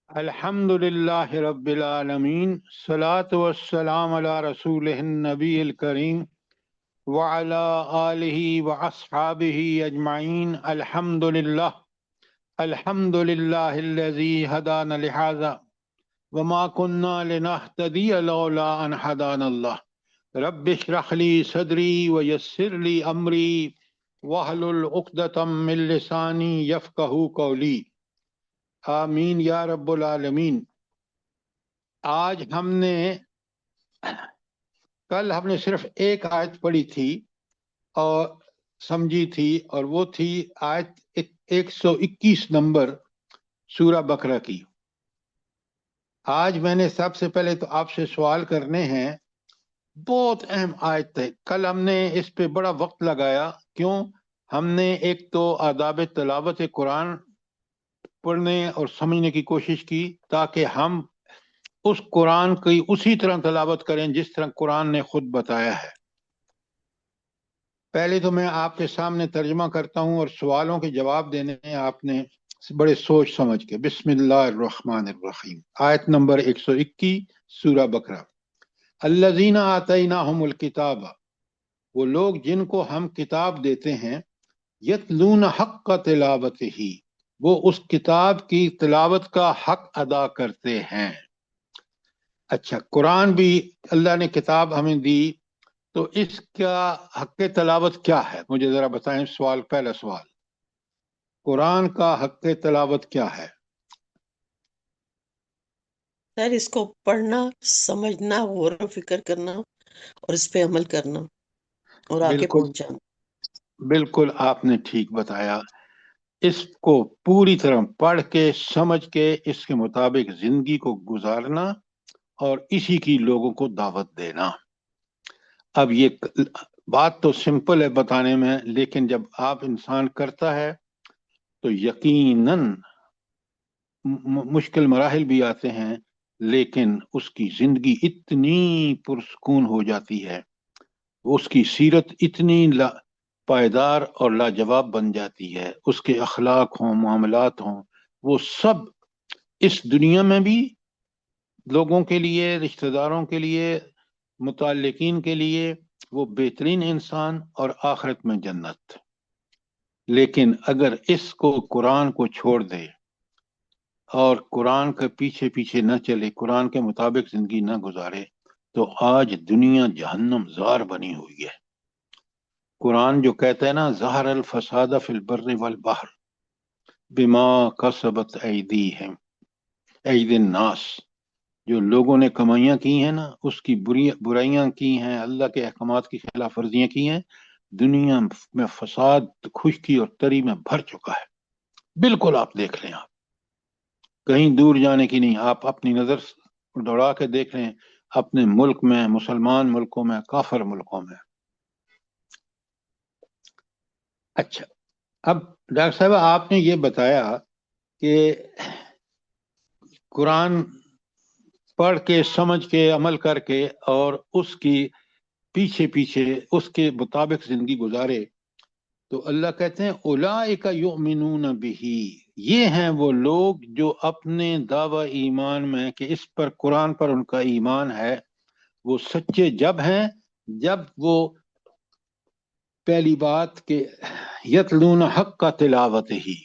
الحمدللہ رب العالمین صلاۃ والسلام علی رسولہ النبی الکریم وعلی آلہ واصحابہ اجمعین الحمدللہ الحمدللہ الذی ہدانا لہذا وما كنا لنہتدی لولا ان ہدانا اللہ رب اشرح لی صدری ویسر لی امری واحلل عقدۃ من لسانی یفقہوا قولی آمین یا رب العالمین۔ آج کل ہم نے صرف ایک آیت پڑھی تھی اور سمجھی تھی، اور وہ تھی آیت 121 نمبر سورہ بقرہ کی۔ آج میں نے سب سے پہلے تو آپ سے سوال کرنے ہیں، بہت اہم آیت ہے۔ کل ہم نے اس پہ بڑا وقت لگایا، کیوں؟ ہم نے ایک تو آداب تلاوت قرآن پڑھنے اور سمجھنے کی کوشش کی تاکہ ہم اس قرآن کی اسی طرح تلاوت کریں جس طرح قرآن نے خود بتایا ہے۔ پہلے تو میں آپ کے سامنے ترجمہ کرتا ہوں اور سوالوں کے جواب دینے ہیں آپ نے بڑے سوچ سمجھ کے۔ بسم اللہ الرحمن الرحیم، آیت نمبر 121 سورہ بقرہ۔ الذین آتیناہم الکتاب، وہ لوگ جن کو ہم کتاب دیتے ہیں، یتلون حق تلاوتہ، وہ اس کتاب کی تلاوت کا حق ادا کرتے ہیں۔ اچھا، قرآن بھی اللہ نے کتاب ہمیں دی، تو اس کا حق تلاوت کیا ہے؟ مجھے ذرا بتائیں۔ پہلا سوال، قرآن کا حق تلاوت کیا ہے؟ سر اس کو پڑھنا، سمجھنا، غور و فکر کرنا اور اس پہ عمل کرنا اور آگے بالکل پہنچانا۔ بالکل آپ نے ٹھیک بتایا۔ اس کو پوری طرح پڑھ کے سمجھ کے اس کے مطابق زندگی کو گزارنا اور اسی کی لوگوں کو دعوت دینا۔ اب یہ بات تو سمپل ہے بتانے میں، لیکن جب آپ انسان کرتا ہے تو یقیناً مشکل مراحل بھی آتے ہیں، لیکن اس کی زندگی اتنی پرسکون ہو جاتی ہے، اس کی سیرت اتنی پائیدار اور لاجواب بن جاتی ہے، اس کے اخلاق ہوں، معاملات ہوں، وہ سب اس دنیا میں بھی لوگوں کے لیے، رشتہ داروں کے لیے، متعلقین کے لیے وہ بہترین انسان، اور آخرت میں جنت۔ لیکن اگر اس کو قرآن کو چھوڑ دے اور قرآن کے پیچھے پیچھے نہ چلے، قرآن کے مطابق زندگی نہ گزارے، تو آج دنیا جہنم زار بنی ہوئی ہے۔ قرآن جو کہتا ہے نا، ظہر الفساد فی البر والبحر بما کسبت ایدیہم ایدی الناس، جو لوگوں نے کمائیاں کی ہیں نا، اس کی برائیاں کی ہیں، اللہ کے احکامات کی خلاف ورزیاں کی ہیں، دنیا میں فساد خشکی اور تری میں بھر چکا ہے۔ بالکل آپ دیکھ لیں، آپ کہیں دور جانے کی نہیں، آپ اپنی نظر دوڑا کے دیکھ لیں، اپنے ملک میں، مسلمان ملکوں میں، کافر ملکوں میں۔ اچھا، اب ڈاکٹر صاحب آپ نے یہ بتایا کہ قرآن پڑھ کے، سمجھ کے، عمل کر کے اور اس کی پیچھے پیچھے اس کے مطابق زندگی گزارے، تو اللہ کہتے ہیں اولئک یؤمنون بہ، یہ ہیں وہ لوگ جو اپنے دعوی ایمان میں کہ اس پر، قرآن پر ان کا ایمان ہے، وہ سچے جب ہیں جب وہ پہلی بات کہ یتلون حق کا تلاوت ہی۔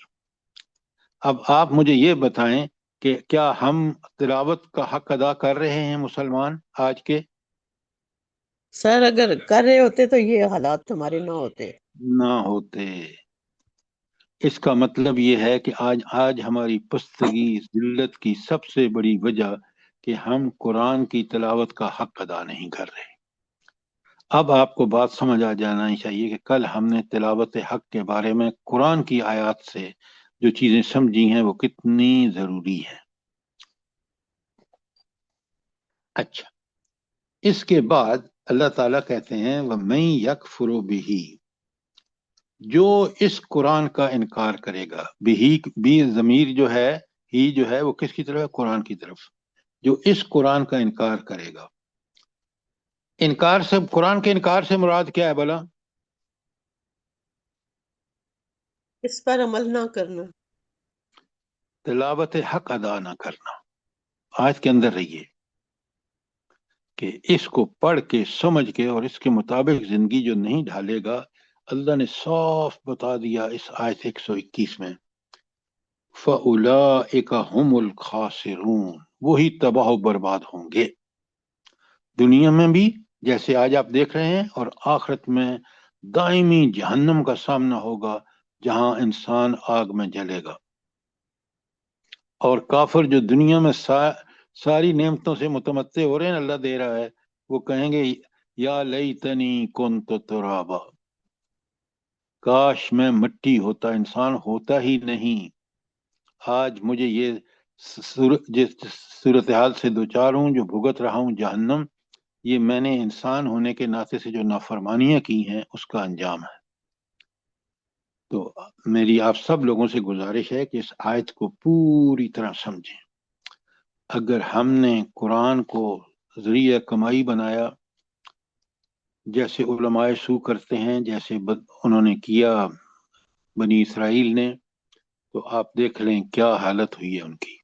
اب آپ مجھے یہ بتائیں کہ کیا ہم تلاوت کا حق ادا کر رہے ہیں مسلمان آج کے؟ سر اگر کر رہے ہوتے تو یہ حالات ہمارے نہ ہوتے۔ نہ ہوتے۔ اس کا مطلب یہ ہے کہ آج ہماری پستگی، ذلت کی سب سے بڑی وجہ کہ ہم قرآن کی تلاوت کا حق ادا نہیں کر رہے۔ اب آپ کو بات سمجھ آ جانا ہی چاہیے کہ کل ہم نے تلاوت حق کے بارے میں قرآن کی آیات سے جو چیزیں سمجھی ہیں وہ کتنی ضروری ہیں۔ اچھا، اس کے بعد اللہ تعالیٰ کہتے ہیں وَمَن يَكْفُرُ بِهِ، جو اس قرآن کا انکار کرے گا، بھی ضمیر جو ہے، ہی جو ہے وہ کس کی طرف ہے؟ قرآن کی طرف۔ جو اس قرآن کا انکار کرے گا، انکار سے، قرآن کے انکار سے مراد کیا ہے بھلا؟ اس پر عمل نہ کرنا۔ تلاوت حق ادا نہ کرنا. آیت کے اندر رہیے کہ اس کو پڑھ کے سمجھ کے اور اس کے مطابق زندگی جو نہیں ڈھالے گا، اللہ نے صاف بتا دیا اس آیت 121 میں، فَأُولَئِكَ هُمُ الْخَاسِرُونَ، وہی تباہ و برباد ہوں گے، دنیا میں بھی جیسے آج آپ دیکھ رہے ہیں، اور آخرت میں دائمی جہنم کا سامنا ہوگا جہاں انسان آگ میں جلے گا. اور کافر جو دنیا میں ساری نعمتوں سے متمتع ہو رہے ہیں، اللہ دے رہا ہے، وہ کہیں گے یا لیتنی کنت ترابا، کاش میں مٹی ہوتا، انسان ہوتا ہی نہیں. آج مجھے یہ جس صورتحال سے دوچار ہوں، جو بھگت رہا ہوں جہنم، یہ میں نے انسان ہونے کے ناطے سے جو نافرمانیاں کی ہیں اس کا انجام ہے. تو میری آپ سب لوگوں سے گزارش ہے کہ اس آیت کو پوری طرح سمجھیں. اگر ہم نے قرآن کو ذریعہ کمائی بنایا، جیسے علماء سو کرتے ہیں، جیسے انہوں نے کیا بنی اسرائیل نے، تو آپ دیکھ لیں کیا حالت ہوئی ہے ان کی.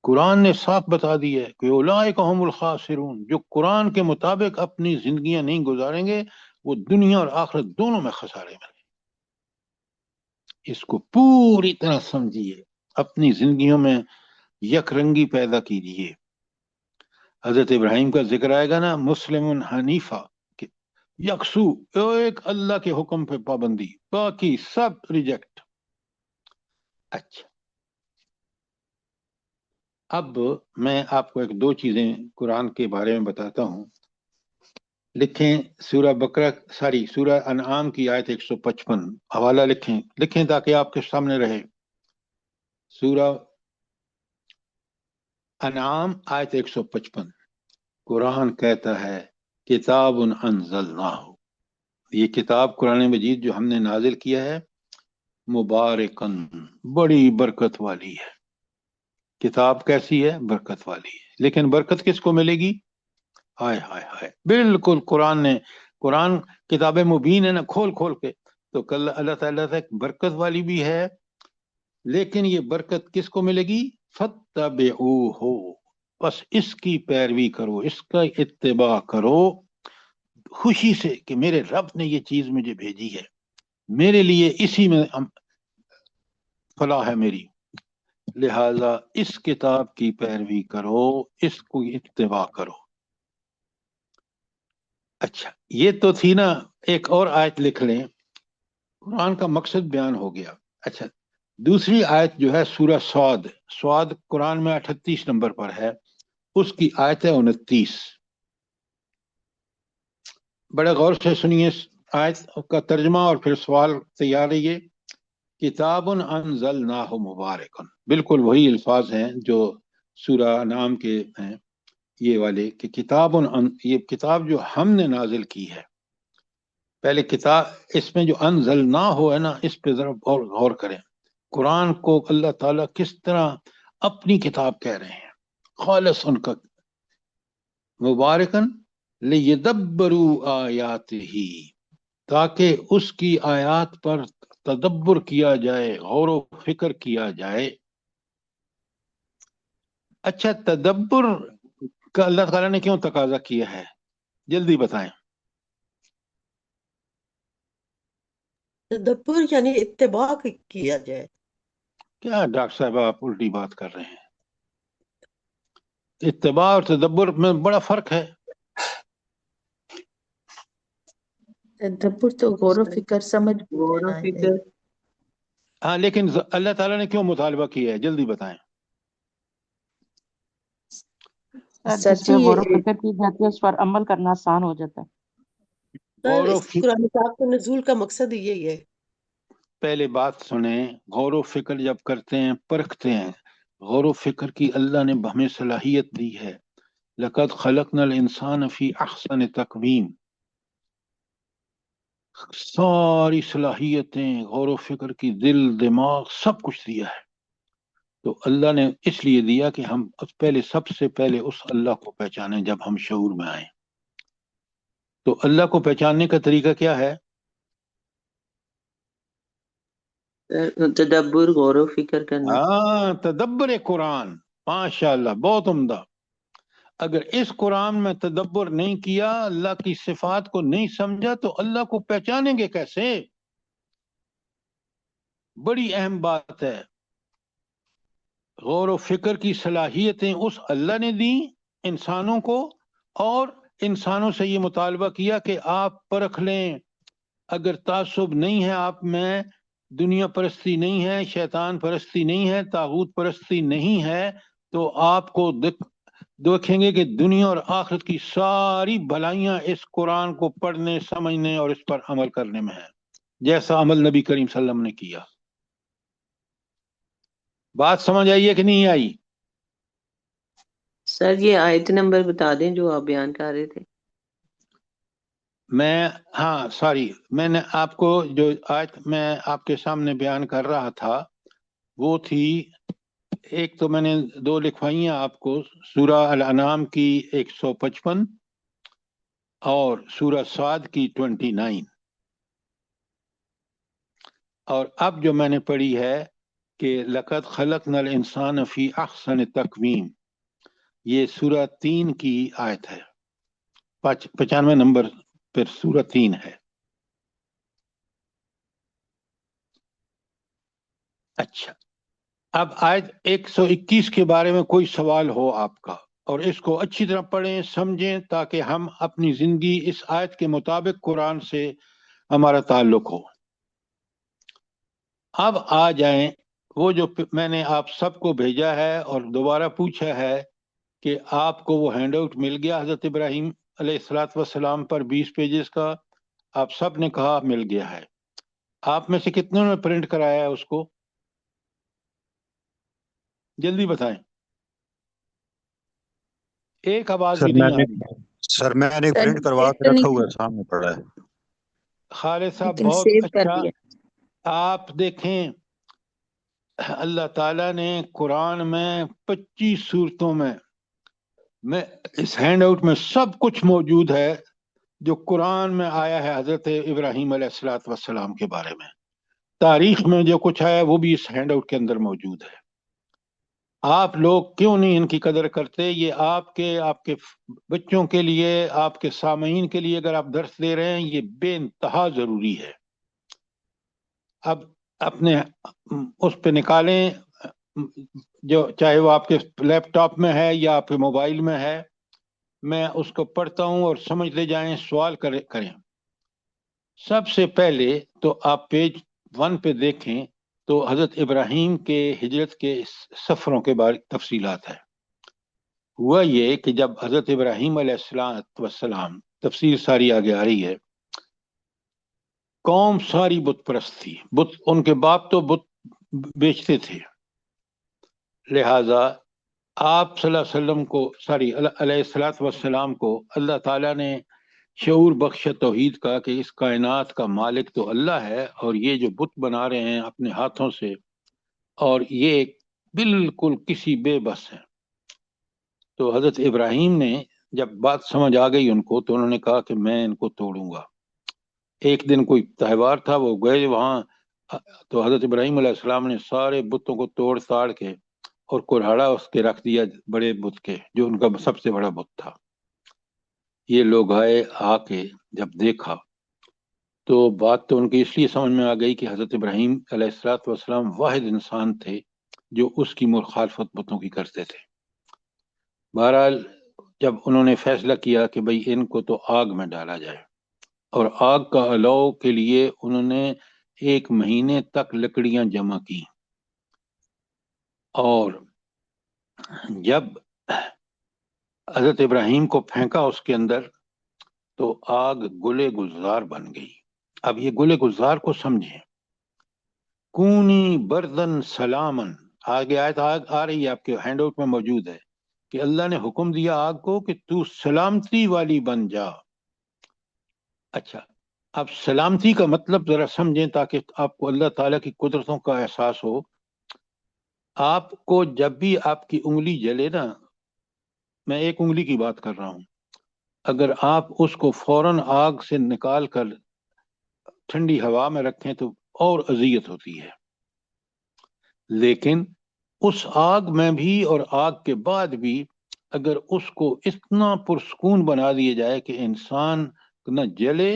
قرآن نے صاف بتا دی ہے کہ اولئک هم الخاسرون، جو قرآن کے مطابق اپنی زندگیاں نہیں گزاریں گے وہ دنیا اور آخرت دونوں میں خسارے میں. اس کو پوری طرح سمجھیے، اپنی زندگیوں میں یک رنگی پیدا کیجیے. حضرت ابراہیم کا ذکر آئے گا نا، مسلم حنیفہ، کہ یکسو، ایک اللہ کے حکم پہ پابندی، باقی سب ریجیکٹ. اچھا، اب میں آپ کو ایک دو چیزیں قرآن کے بارے میں بتاتا ہوں. لکھیں سورہ بقرہ، سورہ انعام کی آیت 155، حوالہ لکھیں تاکہ آپ کے سامنے رہے. سورہ انعام آیت 155، قرآن کہتا ہے کتاب انزلناہ، یہ کتاب قرآن مجید جو ہم نے نازل کیا ہے، مبارکن، بڑی برکت والی ہے. کتاب کیسی ہے؟ برکت والی ہے. لیکن برکت کس کو ملے گی؟ ہائے ہائے ہائے، بالکل قرآن کتاب مبین ہے نا، کھول کھول کے. تو کل اللہ تعالیٰ سے برکت والی بھی ہے، لیکن یہ برکت کس کو ملے گی؟ فَاتَّبِعُوهُ، بس اس کی پیروی کرو، اس کا اتباع کرو خوشی سے کہ میرے رب نے یہ چیز مجھے بھیجی ہے، میرے لیے اسی میں فلاح ہے میری، لہذا اس کتاب کی پیروی کرو، اس کو اتباع کرو. اچھا، یہ تو تھی نا. ایک اور آیت لکھ لیں، قرآن کا مقصد بیان ہو گیا. اچھا، دوسری آیت جو ہے سورہ سعد قرآن میں 38 نمبر پر ہے، اس کی آیت ہے 29. بڑے غور سے سنیے آیت کا ترجمہ اور پھر سوال تیار رہیے. کتاب انزلناہ مبارکن، بالکل وہی الفاظ ہیں جو سورہ انعام کے ہیں، یہ والے کہ یہ کتاب جو ہم نے نازل کی ہے. پہلے کتاب، اس میں جو انزلنا ہو ہے نا، اس پہ ذرا غور کریں. قرآن کو اللہ تعالیٰ کس طرح اپنی کتاب کہہ رہے ہیں، خالص ان کا، مبارکن لیدبروا آیاتہ، تاکہ اس کی آیات پر تدبر کیا جائے، غور و فکر کیا جائے. اچھا، تدبر کا اللہ تعالیٰ نے کیوں تقاضا کیا ہے؟ جلدی بتائیں. تدبر یعنی اتباع کیا جائے. کیا ڈاکٹر صاحب آپ الٹی بات کر رہے ہیں؟ اتباع اور تدبر میں بڑا فرق ہے. تدبر تو غور و فکر سمجھ لینا ہے. ہاں، لیکن اللہ تعالیٰ نے کیوں مطالبہ کیا ہے؟ جلدی بتائیں. سر جی، غور و فکر کی جاتی ہے، اس پر عمل کرنا آسان ہو جاتا ہے. غور و اس قرآن پاک کے نزول کا مقصد یہی ہے. پہلے بات سنیں، غور و فکر جب کرتے ہیں، پرکھتے ہیں، غور و فکر کی اللہ نے ہمیں صلاحیت دی ہے. لقد خلقنا الانسان فی احسن تقویم، ساری صلاحیتیں غور و فکر کی، دل دماغ سب کچھ دیا ہے. تو اللہ نے اس لیے دیا کہ ہم سب سے پہلے اس اللہ کو پہچانیں جب ہم شعور میں آئیں. تو اللہ کو پہچاننے کا طریقہ کیا ہے؟ تدبر، غور و فکر کرنا. ہاں، تدبر قرآن، ماشاء اللہ، بہت عمدہ. اگر اس قرآن میں تدبر نہیں کیا، اللہ کی صفات کو نہیں سمجھا، تو اللہ کو پہچانیں گے کیسے؟ بڑی اہم بات ہے. غور و فکر کی صلاحیتیں اس اللہ نے دی انسانوں کو، اور انسانوں سے یہ مطالبہ کیا کہ آپ پرکھ لیں. اگر تعصب نہیں ہے آپ میں، دنیا پرستی نہیں ہے، شیطان پرستی نہیں ہے، طاغوت پرستی نہیں ہے، تو آپ کو دیکھیں گے کہ دنیا اور آخرت کی ساری بھلائیاں اس قرآن کو پڑھنے، سمجھنے اور اس پر عمل کرنے میں ہے، جیسا عمل نبی کریم صلی اللہ علیہ وسلم نے کیا. بات سمجھ آئی ہے کہ نہیں آئی؟ سر یہ آیت نمبر بتا دیں جو آپ بیان کر رہے تھے. ہاں سوری، میں نے آپ کو جو آیت میں آپ کے سامنے بیان کر رہا تھا وہ تھی، ایک تو میں نے دو لکھوائی ہیں آپ کو، سورہ الانعام کی 155 اور سورہ صاد کی 29. اور اب جو میں نے پڑھی ہے کہ لقد خلقنا الانسان فی احسن تقویم، یہ سورہ 3 کی آیت ہے، 95 نمبر پر سورہ 3 ہے. اچھا، اب آیت 121 کے بارے میں کوئی سوال ہو آپ کا، اور اس کو اچھی طرح پڑھیں، سمجھیں، تاکہ ہم اپنی زندگی اس آیت کے مطابق قرآن سے ہمارا تعلق ہو. اب آ جائیں وہ جو میں نے آپ سب کو بھیجا ہے اور دوبارہ پوچھا ہے کہ آپ کو وہ ہینڈ آؤٹ مل گیا حضرت ابراہیم علیہ الصلوۃ والسلام پر 20 پیجز کا؟ آپ سب نے کہا مل گیا ہے. آپ میں سے کتنوں نے پرنٹ کرایا ہے اس کو؟ جلدی بتائیں، ایک آواز بھی نہیں آ رہی. سر میں نے پرنٹ کروا کے رکھا ہوا ہے، سامنے پڑا ہے. خالد صاحب لیکن بہت سیو کر اچھا. دیا. آپ دیکھیں اللہ تعالیٰ نے قرآن میں 25 صورتوں میں اس ہینڈ آؤٹ میں سب کچھ موجود ہے جو قرآن میں آیا ہے حضرت ابراہیم علیہ الصلوۃ والسلام کے بارے میں. تاریخ میں جو کچھ آیا وہ بھی اس ہینڈ آؤٹ کے اندر موجود ہے. آپ لوگ کیوں نہیں ان کی قدر کرتے؟ یہ آپ کے بچوں کے لیے، آپ کے سامعین کے لیے اگر آپ درس دے رہے ہیں، یہ بے انتہا ضروری ہے. اب اپنے اس پہ نکالیں، جو چاہے وہ آپ کے لیپ ٹاپ میں ہے یا آپ کے موبائل میں ہے، میں اس کو پڑھتا ہوں اور سمجھ لے جائیں، سوال کریں. سب سے پہلے تو آپ پیج 1 پہ دیکھیں تو حضرت ابراہیم کے ہجرت کے سفروں کے بارے تفصیلات ہے. ہوا یہ کہ جب حضرت ابراہیم علیہ السلام، تفسیر ساری آگے آ رہی ہے، قوم ساری بت پرست تھی، ان کے باپ تو بت بیچتے تھے، لہذا آپ صلی اللہ علیہ وسلم کو علیہ الصلوۃ والسلام کو اللہ تعالیٰ نے شعور بخش توحید کا کہ اس کائنات کا مالک تو اللہ ہے، اور یہ جو بت بنا رہے ہیں اپنے ہاتھوں سے، اور یہ بالکل کسی بے بس ہیں. تو حضرت ابراہیم نے جب بات سمجھ آ گئی ان کو، تو انہوں نے کہا کہ میں ان کو توڑوں گا. ایک دن کوئی تہوار تھا، وہ گئے وہاں، تو حضرت ابراہیم علیہ السلام نے سارے بتوں کو توڑ تاڑ کے اور کڑھاڑا اس کے رکھ دیا بڑے بت کے، جو ان کا سب سے بڑا بت تھا. یہ لوگ آئے، آ کے جب دیکھا تو بات تو ان کی اس لیے سمجھ میں آ گئی کہ حضرت ابراہیم علیہ الصلوۃ والسلام واحد انسان تھے جو اس کی مخالفت بتوں کی کرتے تھے. بہرحال جب انہوں نے فیصلہ کیا کہ بھئی ان کو تو آگ میں ڈالا جائے، اور آگ کا الاؤ کے لیے انہوں نے 1 مہینے تک لکڑیاں جمع کی، اور جب حضرت ابراہیم کو پھینکا اس کے اندر تو آگ گلے گلزار بن گئی. اب یہ گلے گلزار کو سمجھیں، کونی بردن سلامن، آگے آیت آ رہی ہے آپ کے ہینڈ آؤٹ میں موجود ہے کہ اللہ نے حکم دیا آگ کو کہ تو سلامتی والی بن جا. اچھا، اب سلامتی کا مطلب ذرا سمجھیں تاکہ آپ کو اللہ تعالیٰ کی قدرتوں کا احساس ہو. آپ کو جب بھی آپ کی انگلی جلے نا، میں ایک انگلی کی بات کر رہا ہوں، اگر آپ اس کو فوراً آگ سے نکال کر ٹھنڈی ہوا میں رکھیں تو اور اذیت ہوتی ہے. لیکن اس آگ میں بھی اور آگ کے بعد بھی اگر اس کو اتنا پرسکون بنا دیا جائے کہ انسان نہ جلے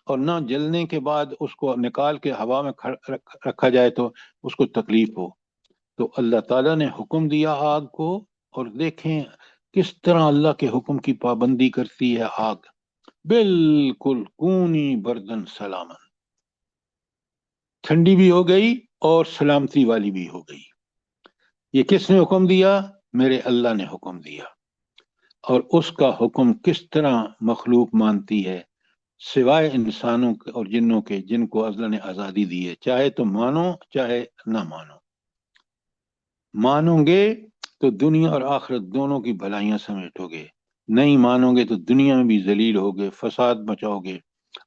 اور نہ جلنے کے بعد اس کو نکال کے ہوا میں رکھا جائے تو اس کو تکلیف ہو، تو اللہ تعالیٰ نے حکم دیا آگ کو، اور دیکھیں کس طرح اللہ کے حکم کی پابندی کرتی ہے آگ، بالکل کونی بردن سلامن، ٹھنڈی بھی ہو گئی اور سلامتی والی بھی ہو گئی۔ یہ کس نے حکم دیا؟ میرے اللہ نے حکم دیا، اور اس کا حکم کس طرح مخلوق مانتی ہے سوائے انسانوں اور جنوں کے، جن کو اللہ نے آزادی دی ہے، چاہے تو مانو چاہے نہ مانو۔ مانو گے تو دنیا اور آخرت دونوں کی بھلائیاں سمیٹو گے، نہیں مانو گے تو دنیا میں بھی ذلیل ہوگے، فساد مچاؤ گے،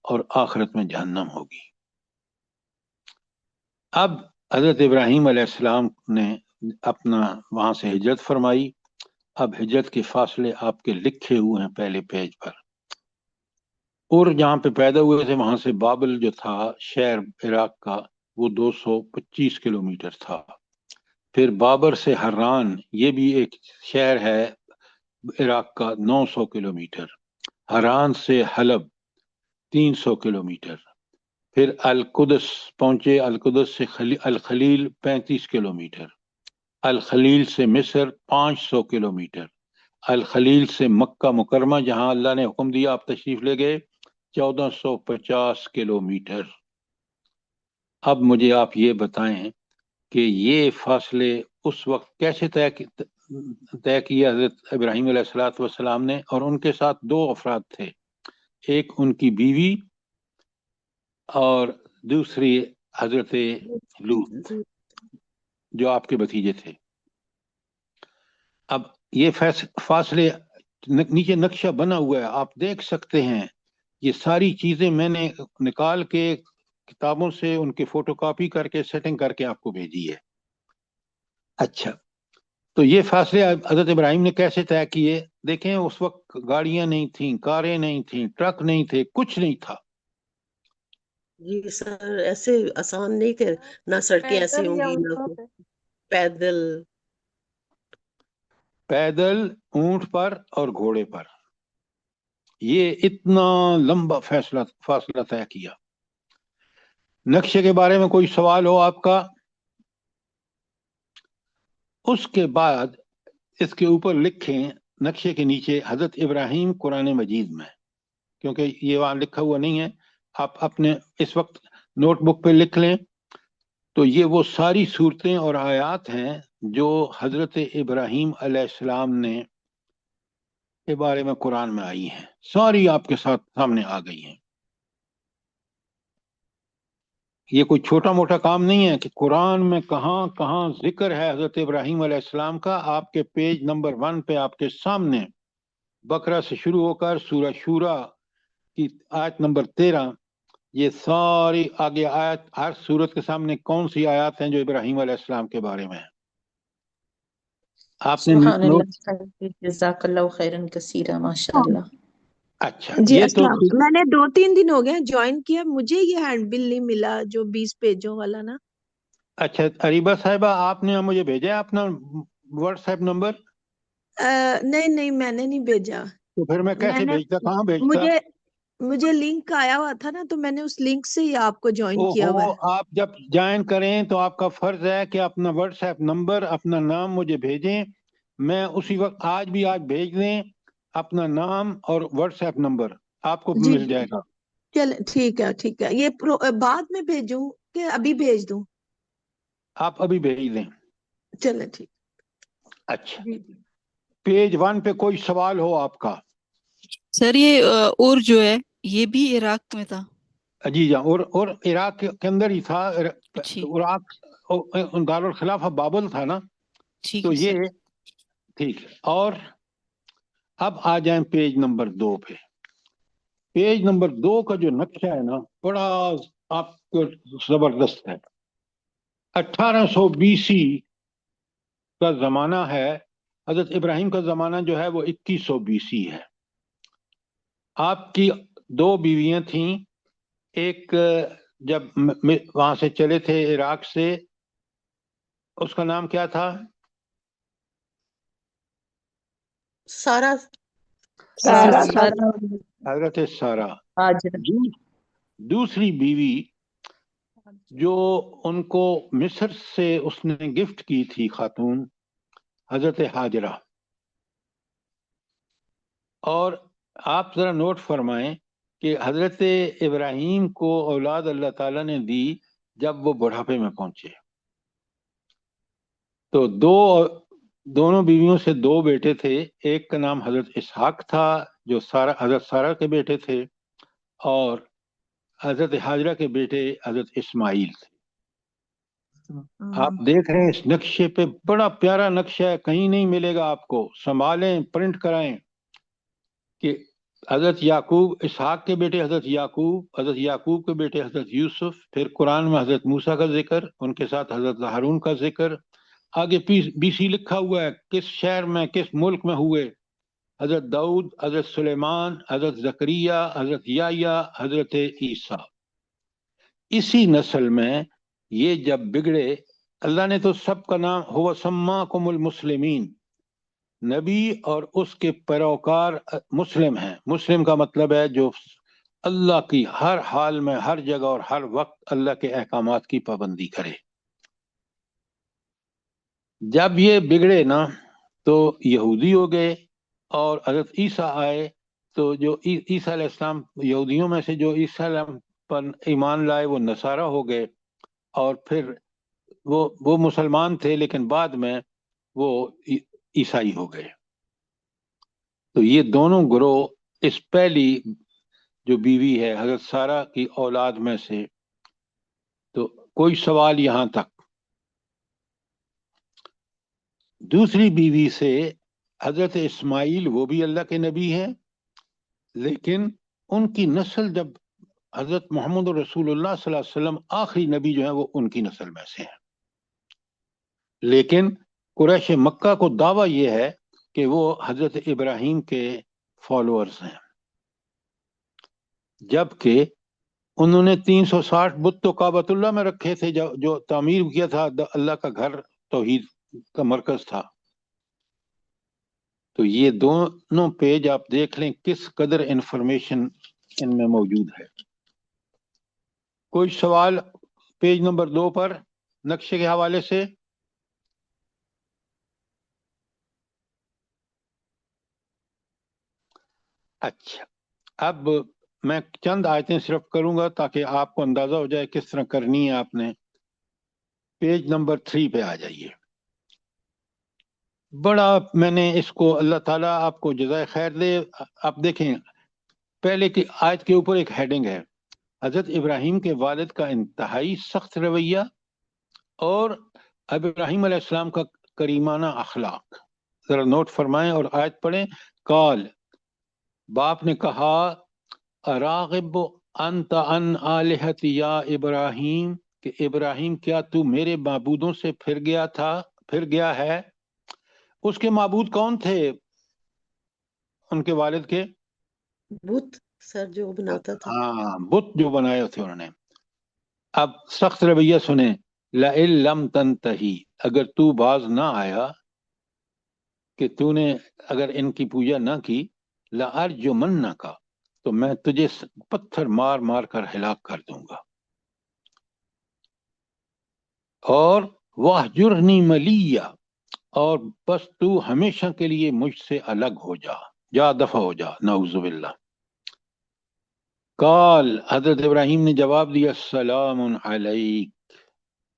اور آخرت میں جہنم ہوگی۔ اب حضرت ابراہیم علیہ السلام نے اپنا وہاں سے ہجرت فرمائی۔ اب ہجرت کے فاصلے آپ کے لکھے ہوئے ہیں پہلے پیج پر، اور جہاں پہ پیدا ہوئے تھے وہاں سے بابل جو تھا شہر عراق کا، وہ 225 کلومیٹر تھا۔ پھر بابر سے حران، یہ بھی ایک شہر ہے عراق کا، 900 کلومیٹر۔ حران سے حلب 300 کلومیٹر۔ پھر القدس پہنچے، القدس سے الخلیل 35 کلومیٹر۔ الخلیل سے مصر 500 کلومیٹر۔ الخلیل سے مکہ مکرمہ جہاں اللہ نے حکم دیا آپ تشریف لے گئے 1450 کلومیٹر۔ اب مجھے آپ یہ بتائیں کہ یہ فاصلے اس وقت کیسے طے کیا حضرت ابراہیم علیہ الصلوۃ والسلام نے؟ اور ان کے ساتھ 2 افراد تھے، ایک ان کی بیوی اور دوسری حضرت لوط جو آپ کے بھتیجے تھے۔ اب یہ فاصلے نیچے نقشہ بنا ہوا ہے، آپ دیکھ سکتے ہیں۔ یہ ساری چیزیں میں نے نکال کے کتابوں سے ان کی فوٹو کاپی کر کے سیٹنگ کر کے آپ کو بھیجی ہے۔ اچھا، تو یہ فاصلے حضرت ابراہیم نے کیسے طے کیے؟ دیکھیں اس وقت گاڑیاں نہیں تھیں، کاریں نہیں تھیں، ٹرک نہیں تھے، کچھ نہیں تھا۔ جی سر، ایسے آسان نہیں تھے، نہ سڑکیں ایسی ہوں گی، نہ پیدل۔ پیدل، اونٹ پر اور گھوڑے پر، یہ اتنا لمبا فاصلہ طے کیا۔ نقشے کے بارے میں کوئی سوال ہو آپ کا؟ اس کے بعد اس کے اوپر لکھیں نقشے کے نیچے حضرت ابراہیم قرآن مجید میں، کیونکہ یہ وہاں لکھا ہوا نہیں ہے، آپ اپنے اس وقت نوٹ بک پہ لکھ لیں۔ تو یہ وہ ساری صورتیں اور آیات ہیں جو حضرت ابراہیم علیہ السلام نے کے بارے میں قرآن میں آئی ہیں، ساری آپ کے ساتھ سامنے آ گئی ہیں۔ یہ کوئی چھوٹا موٹا کام نہیں ہے کہ قرآن میں کہاں کہاں ذکر ہے حضرت ابراہیم علیہ السلام کا۔ آپ کے پیج نمبر 1 پہ آپ کے سامنے بقرہ سے شروع ہو کر سورہ شورا کی آیت نمبر 13، یہ ساری آگے آیت، ہر سورت کے سامنے کون سی آیات ہیں جو ابراہیم علیہ السلام کے بارے میں ہیں۔ آپ نے سبحان نوٹ؟ اللہ، جزاک اللہ خیرن کثیرا، ماشاء اللہ۔ اچھا، جی یہ تو السلام، میں نے 2-3 دن ہو گئے جوائن کیا، مجھے یہ ہینڈ بل نہیں ملا جو 20 پیجوں والا نا۔ اچھا اریبہ صاحبہ، آپ نے مجھے بھیجا ہے اپنا واٹس ایپ نمبر؟ نہیں میں نے نہیں بھیجا۔ تو پھر میں کیسے بھیجتا، کہاں بھیجتا؟ مجھے لنک آیا ہوا تھا نا، تو میں نے اس لنک سے ہی آپ کو جوائن کیا ہوا اوہو، ہے۔ آپ جب جوائن کریں تو آپ کا فرض ہے کہ اپنا واٹس ایپ نمبر، اپنا نام مجھے بھیجیں، میں اسی وقت آج بھیج دیں اپنا نام اور واٹس ایپ نمبر، آپ کو جی مل جائے گا۔ چلے ٹھیک ہے، یہ بعد میں بھیجوں کہ ابھی بھیج دوں؟ آپ ابھی بھیج دیں۔ چلے ٹھیک۔ اچھا، جی پیج 1 پہ کوئی سوال ہو آپ کا؟ سر یہ اور جو ہے یہ بھی عراق میں تھا؟ جی جی، اور عراق کے اندر ہی تھا۔ ٹھیک عراق دارالخلافہ بابل تھا نا، ٹھیک تو ہے یہ سر۔ ٹھیک ہے۔ اور اب آ جائیں پیج نمبر 2 پہ۔ پیج نمبر 2 کا جو نقشہ ہے نا، بڑا آپ کو زبردست ہے۔ 1820 کا زمانہ ہے، حضرت ابراہیم کا زمانہ جو ہے وہ 2120 ہے۔ آپ کی 2 بیویاں تھیں، ایک جب وہاں سے چلے تھے عراق سے اس کا نام کیا تھا؟ سارا سارا حضرت سارا. ہاجر دوسری بیوی جو ان کو مصر سے اس نے گفٹ کی تھی خاتون، حضرت ہاجرہ. اور آپ ذرا نوٹ فرمائیں کہ حضرت ابراہیم کو اولاد اللہ تعالیٰ نے دی جب وہ بڑھاپے میں پہنچے. تو دونوں بیویوں سے 2 بیٹے تھے. ایک کا نام حضرت اسحاق تھا جو حضرت سارہ کے بیٹے تھے، اور حضرت ہاجرہ کے بیٹے حضرت اسماعیل تھے. آپ دیکھ رہے ہیں اس نقشے پہ، بڑا پیارا نقشہ ہے، کہیں نہیں ملے گا آپ کو. سنبھالیں، پرنٹ کرائیں کہ حضرت یعقوب، اسحاق کے بیٹے حضرت یعقوب، حضرت یعقوب کے بیٹے حضرت یوسف، پھر قرآن میں حضرت موسیٰ کا ذکر، ان کے ساتھ حضرت ہارون کا ذکر. آگے BC لکھا ہوا ہے کس شہر میں، کس ملک میں ہوئے. حضرت داؤد، حضرت سلیمان، حضرت زکریا، حضرت یحییٰ، حضرت عیسیٰ. اسی نسل میں یہ جب بگڑے، اللہ نے تو سب کا نام ہوا سماکم المسلمین، نبی اور اس کے پیروکار مسلم ہیں. مسلم کا مطلب ہے جو اللہ کی ہر حال میں، ہر جگہ اور ہر وقت اللہ کے احکامات کی پابندی کرے. جب یہ بگڑے نا تو یہودی ہو گئے، اور حضرت عیسیٰ آئے تو جو عیسیٰ علیہ السلام، یہودیوں میں سے جو عیسیٰ علیہ السلام پر ایمان لائے وہ نصارہ ہو گئے، اور پھر وہ مسلمان تھے لیکن بعد میں وہ عیسائی ہو گئے. تو یہ دونوں گروہ اس پہلی جو بیوی ہے حضرت سارہ کی اولاد میں سے. تو کوئی سوال یہاں تک؟ دوسری بیوی سے حضرت اسماعیل، وہ بھی اللہ کے نبی ہیں، لیکن ان کی نسل جب حضرت محمد رسول اللہ صلی اللہ علیہ وسلم آخری نبی جو ہیں وہ ان کی نسل میں سے ہیں. لیکن قریش مکہ کو دعویٰ یہ ہے کہ وہ حضرت ابراہیم کے فالوورز ہیں، جبکہ انہوں نے 360 بت تو کعبۃ اللہ میں رکھے تھے جو تعمیر کیا تھا، اللہ کا گھر توحید کا مرکز تھا. تو یہ دونوں پیج آپ دیکھ لیں کس قدر انفارمیشن ان میں موجود ہے. کوئی سوال پیج نمبر 2 پر نقشے کے حوالے سے؟ اچھا، اب میں چند آیتیں صرف کروں گا تاکہ آپ کو اندازہ ہو جائے کس طرح کرنی ہے. آپ نے پیج نمبر 3 پہ آ جائیے. بڑا میں نے اس کو، اللہ تعالیٰ آپ کو جزائے خیر دے. آپ دیکھیں پہلے کی آیت کے اوپر ایک ہیڈنگ ہے، حضرت ابراہیم کے والد کا انتہائی سخت رویہ اور اب ابراہیم علیہ السلام کا کریمانہ اخلاق. ذرا نوٹ فرمائیں اور آیت پڑھیں. قال، باپ نے کہا، اراغب انت عن آلہتی یا ابراہیم، کہ ابراہیم کیا تو میرے معبودوں سے پھر گیا ہے. اس کے معبود کون تھے؟ ان کے والد کے بت سر جو بناتا تھا. ہاں، بت جو بنائے تھے انہوں نے. اب سخت رویہ سنیں. لئن لم تنتہی، اگر تو باز نہ آیا، کہ تو نے اگر ان کی پوجا نہ کی، لأرجمنک، تو میں تجھے پتھر مار مار کر ہلاک کر دوں گا. اور واہجرنی ملیہ، اور بس تو ہمیشہ کے لیے مجھ سے الگ ہو جا دفع ہو جا، نعوذ باللہ. قال، حضرت ابراہیم نے جواب دیا، السلام علیک.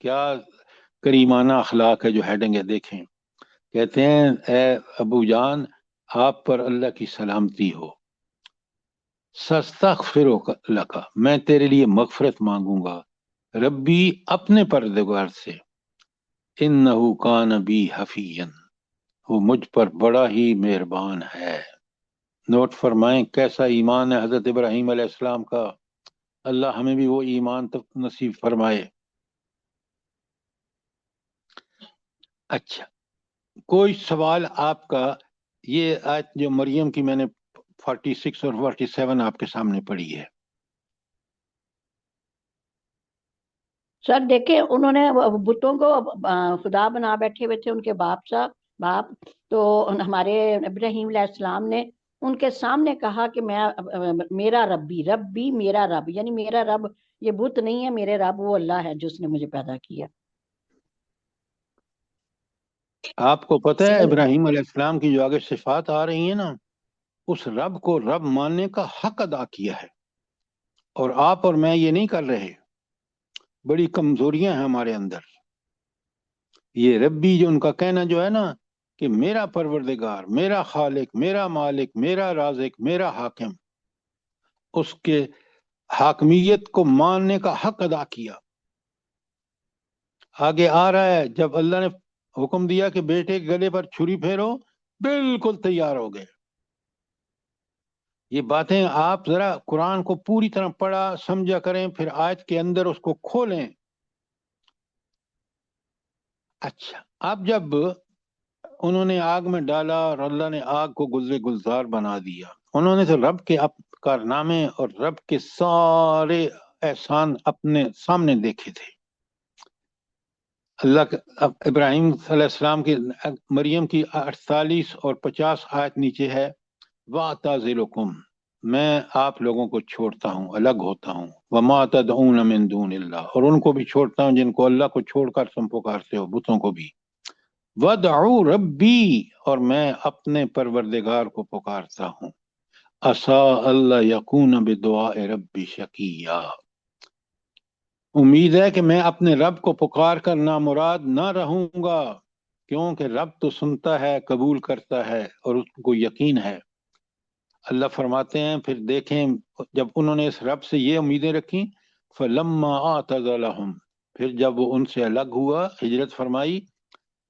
کیا کریمانہ اخلاق ہے جو ہیڈنگ ہے، دیکھیں. کہتے ہیں اے ابو جان، آپ پر اللہ کی سلامتی ہو. سستغفرک لک، میں تیرے لیے مغفرت مانگوں گا، ربی، اپنے پروردگار سے، انہ کان بی حفیًا، وہ مجھ پر بڑا ہی مہربان ہے. نوٹ فرمائیں کیسا ایمان ہے حضرت ابراہیم علیہ السلام کا. اللہ ہمیں بھی وہ ایمان تک نصیب فرمائے. اچھا، کوئی سوال آپ کا؟ یہ آیت جو مریم کی میں نے 46 اور 47 آپ کے سامنے پڑھی ہے. سر دیکھیں انہوں نے بتوں کو خدا بنا بیٹھے ہوئے تھے ان کے باپ تو ہمارے ابراہیم علیہ السلام نے ان کے سامنے کہا کہ میں میرا ربی میرا رب، یعنی میرا رب یہ بت نہیں ہے، میرے رب وہ اللہ ہے جس نے مجھے پیدا کیا۔ آپ کو پتہ ہے ابراہیم علیہ السلام کی جو آگے صفات آ رہی ہیں نا، اس رب کو رب ماننے کا حق ادا کیا ہے، اور آپ اور میں یہ نہیں کر رہے۔ بڑی کمزوریاں ہیں ہمارے اندر۔ یہ ربی جو ان کا کہنا جو ہے نا کہ میرا پروردگار، میرا خالق، میرا مالک، میرا رازق، میرا حاکم، اس کے حاکمیت کو ماننے کا حق ادا کیا۔ آگے آ رہا ہے جب اللہ نے حکم دیا کہ بیٹے کے گلے پر چھری پھیرو، بالکل تیار ہو گئے۔ یہ باتیں آپ ذرا قرآن کو پوری طرح پڑھا سمجھا کریں، پھر آیت کے اندر اس کو کھولیں۔ اچھا، اب جب انہوں نے آگ میں ڈالا اور اللہ نے آگ کو گلزار گلزار بنا دیا، انہوں نے تو رب کے کارنامے اور رب کے سارے احسان اپنے سامنے دیکھے تھے۔ اللہ ابراہیم صلی اللہ علیہ السلام کی مریم کی 48 اور 50 آیت نیچے ہے، وَأَعْتَزِلُكُمْ، میں آپ لوگوں کو چھوڑتا ہوں، الگ ہوتا ہوں، وَمَا تَدْعُونَ مِن دُونِ اللَّهِ، اور ان کو بھی چھوڑتا ہوں جن کو اللہ کو چھوڑ کر تم پکارتے ہو، بتوں کو بھی، وَادْعُوا رَبِّي، اور میں اپنے پروردگار کو پکارتا ہوں، عَسَىٰ أَلَّا يَكُونَ بِدُعَاءِ رَبِّي شَقِيًّا، امید ہے کہ میں اپنے رب کو پکار کر نامراد نہ رہوں گا، کیونکہ رب تو سنتا ہے، قبول کرتا ہے، اور اس کو یقین ہے۔ اللہ فرماتے ہیں پھر دیکھیں جب انہوں نے اس رب سے یہ امیدیں رکھیں، فَلَمَّا أَعْتَزَلَهُمْ، پھر جب وہ ان سے الگ ہوا، ہجرت فرمائی،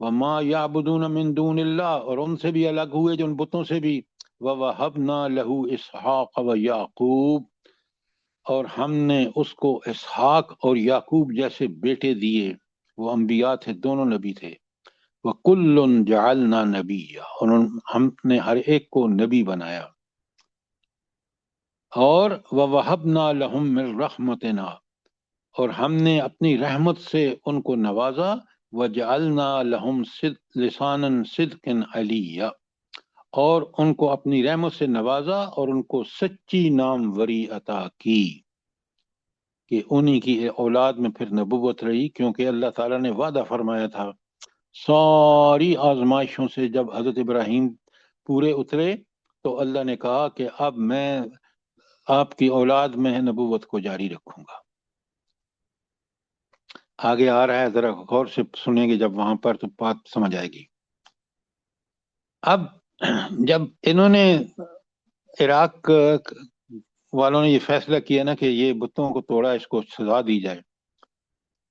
وَمَا يَعْبُدُونَ مِن دُونِ اللَّهِ، اور ان سے بھی الگ ہوئے جو ان بتوں سے بھی، وَوَهَبْنَا لَهُ إِسْحَاقَ وَيَعْقُوبَ، اور ہم نے اس کو اسحاق اور یعقوب جیسے بیٹے دیے، وہ انبیاء تھے، دونوں نبی تھے، وَكُلٌّ جَعَلْنَا نَبِيًّا، اور ہم نے ہر ایک کو نبی بنایا، اور وَوَهَبْنَا لَهُم مِّن رَحْمَتِنَا، اور ہم نے اپنی رحمت سے ان کو نوازا، وَجَعَلْنَا لَهُمْ لِسَانًا صِدْقٍ عَلِيًّا، اور ان کو اپنی رحمت سے نوازا اور ان کو سچی ناموری عطا کی، کہ انہی کی اولاد میں پھر نبوت رہی، کیونکہ اللہ تعالیٰ نے وعدہ فرمایا تھا ساری آزمائشوں سے جب حضرت ابراہیم پورے اترے تو اللہ نے کہا کہ اب میں آپ کی اولاد میں نبوت کو جاری رکھوں گا۔ آگے آ رہا ہے، ذرا غور سے سنیں گے جب وہاں پر تو بات سمجھ آئے گی۔ اب جب انہوں نے عراق والوں نے یہ فیصلہ کیا نا کہ یہ بتوں کو توڑا، اس کو سزا دی جائے،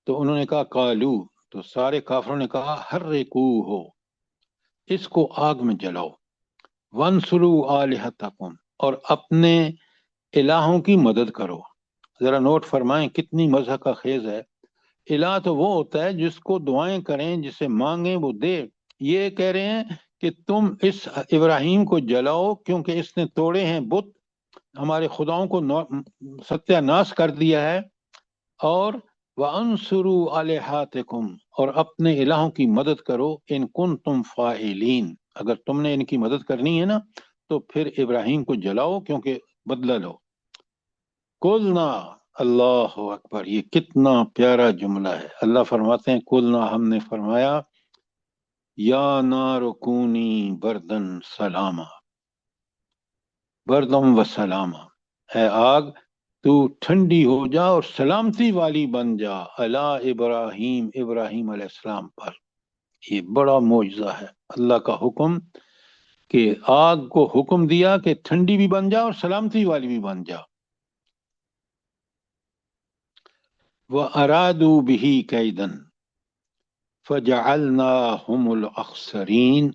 تو انہوں نے کہا قالو، تو سارے کافروں نے کہا حرقوہ، اس کو آگ میں جلاؤ، وانصروا آلہتکم، اور اپنے الہوں کی مدد کرو۔ ذرا نوٹ فرمائیں کتنی مضحکہ کا خیز ہے، الہ تو وہ ہوتا ہے جس کو دعائیں کریں، جسے مانگیں وہ دے۔ یہ کہہ رہے ہیں کہ تم اس ابراہیم کو جلاؤ کیونکہ اس نے توڑے ہیں بت، ہمارے خداؤں کو ستیہ ناش کر دیا ہے، اور وَأَنصُرُوا آلِہَتَکُمْ، اور اپنے الہوں کی مدد کرو، ان کنتم فاعلین، اگر تم نے ان کی مدد کرنی ہے نا تو پھر ابراہیم کو جلاؤ کیونکہ بدلہ لو۔ قُلْنَا، اللہ اکبر، یہ کتنا پیارا جملہ ہے۔ اللہ فرماتے ہیں قُلْنَا، ہم نے فرمایا، یا نار کونی بردن سلاما، بردم و سلاما، اے آگ تو ٹھنڈی ہو جا اور سلامتی والی بن جا، علی ابراہیم، ابراہیم علیہ السلام پر۔ یہ بڑا معجزہ ہے، اللہ کا حکم کہ آگ کو حکم دیا کہ ٹھنڈی بھی بن جا اور سلامتی والی بھی بن جا۔ وَأَرَادُوا بِهِ كَيْدًا فَجَعَلْنَاهُمُ الْأَخْسَرِينَ،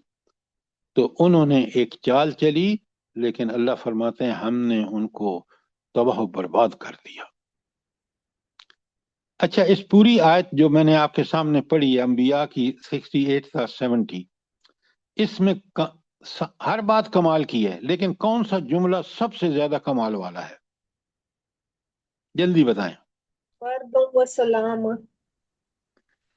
تو انہوں نے ایک چال چلی، لیکن اللہ فرماتے ہیں ہم نے ان کو تباہ و برباد کر دیا۔ اچھا، اس پوری آیت جو میں نے آپ کے سامنے پڑھی ہے، انبیاء کی 68 تا 70، اس میں ہر بات کمال کی ہے، لیکن کون سا جملہ سب سے زیادہ کمال والا ہے؟ جلدی بتائیں۔ بردم و سلام۔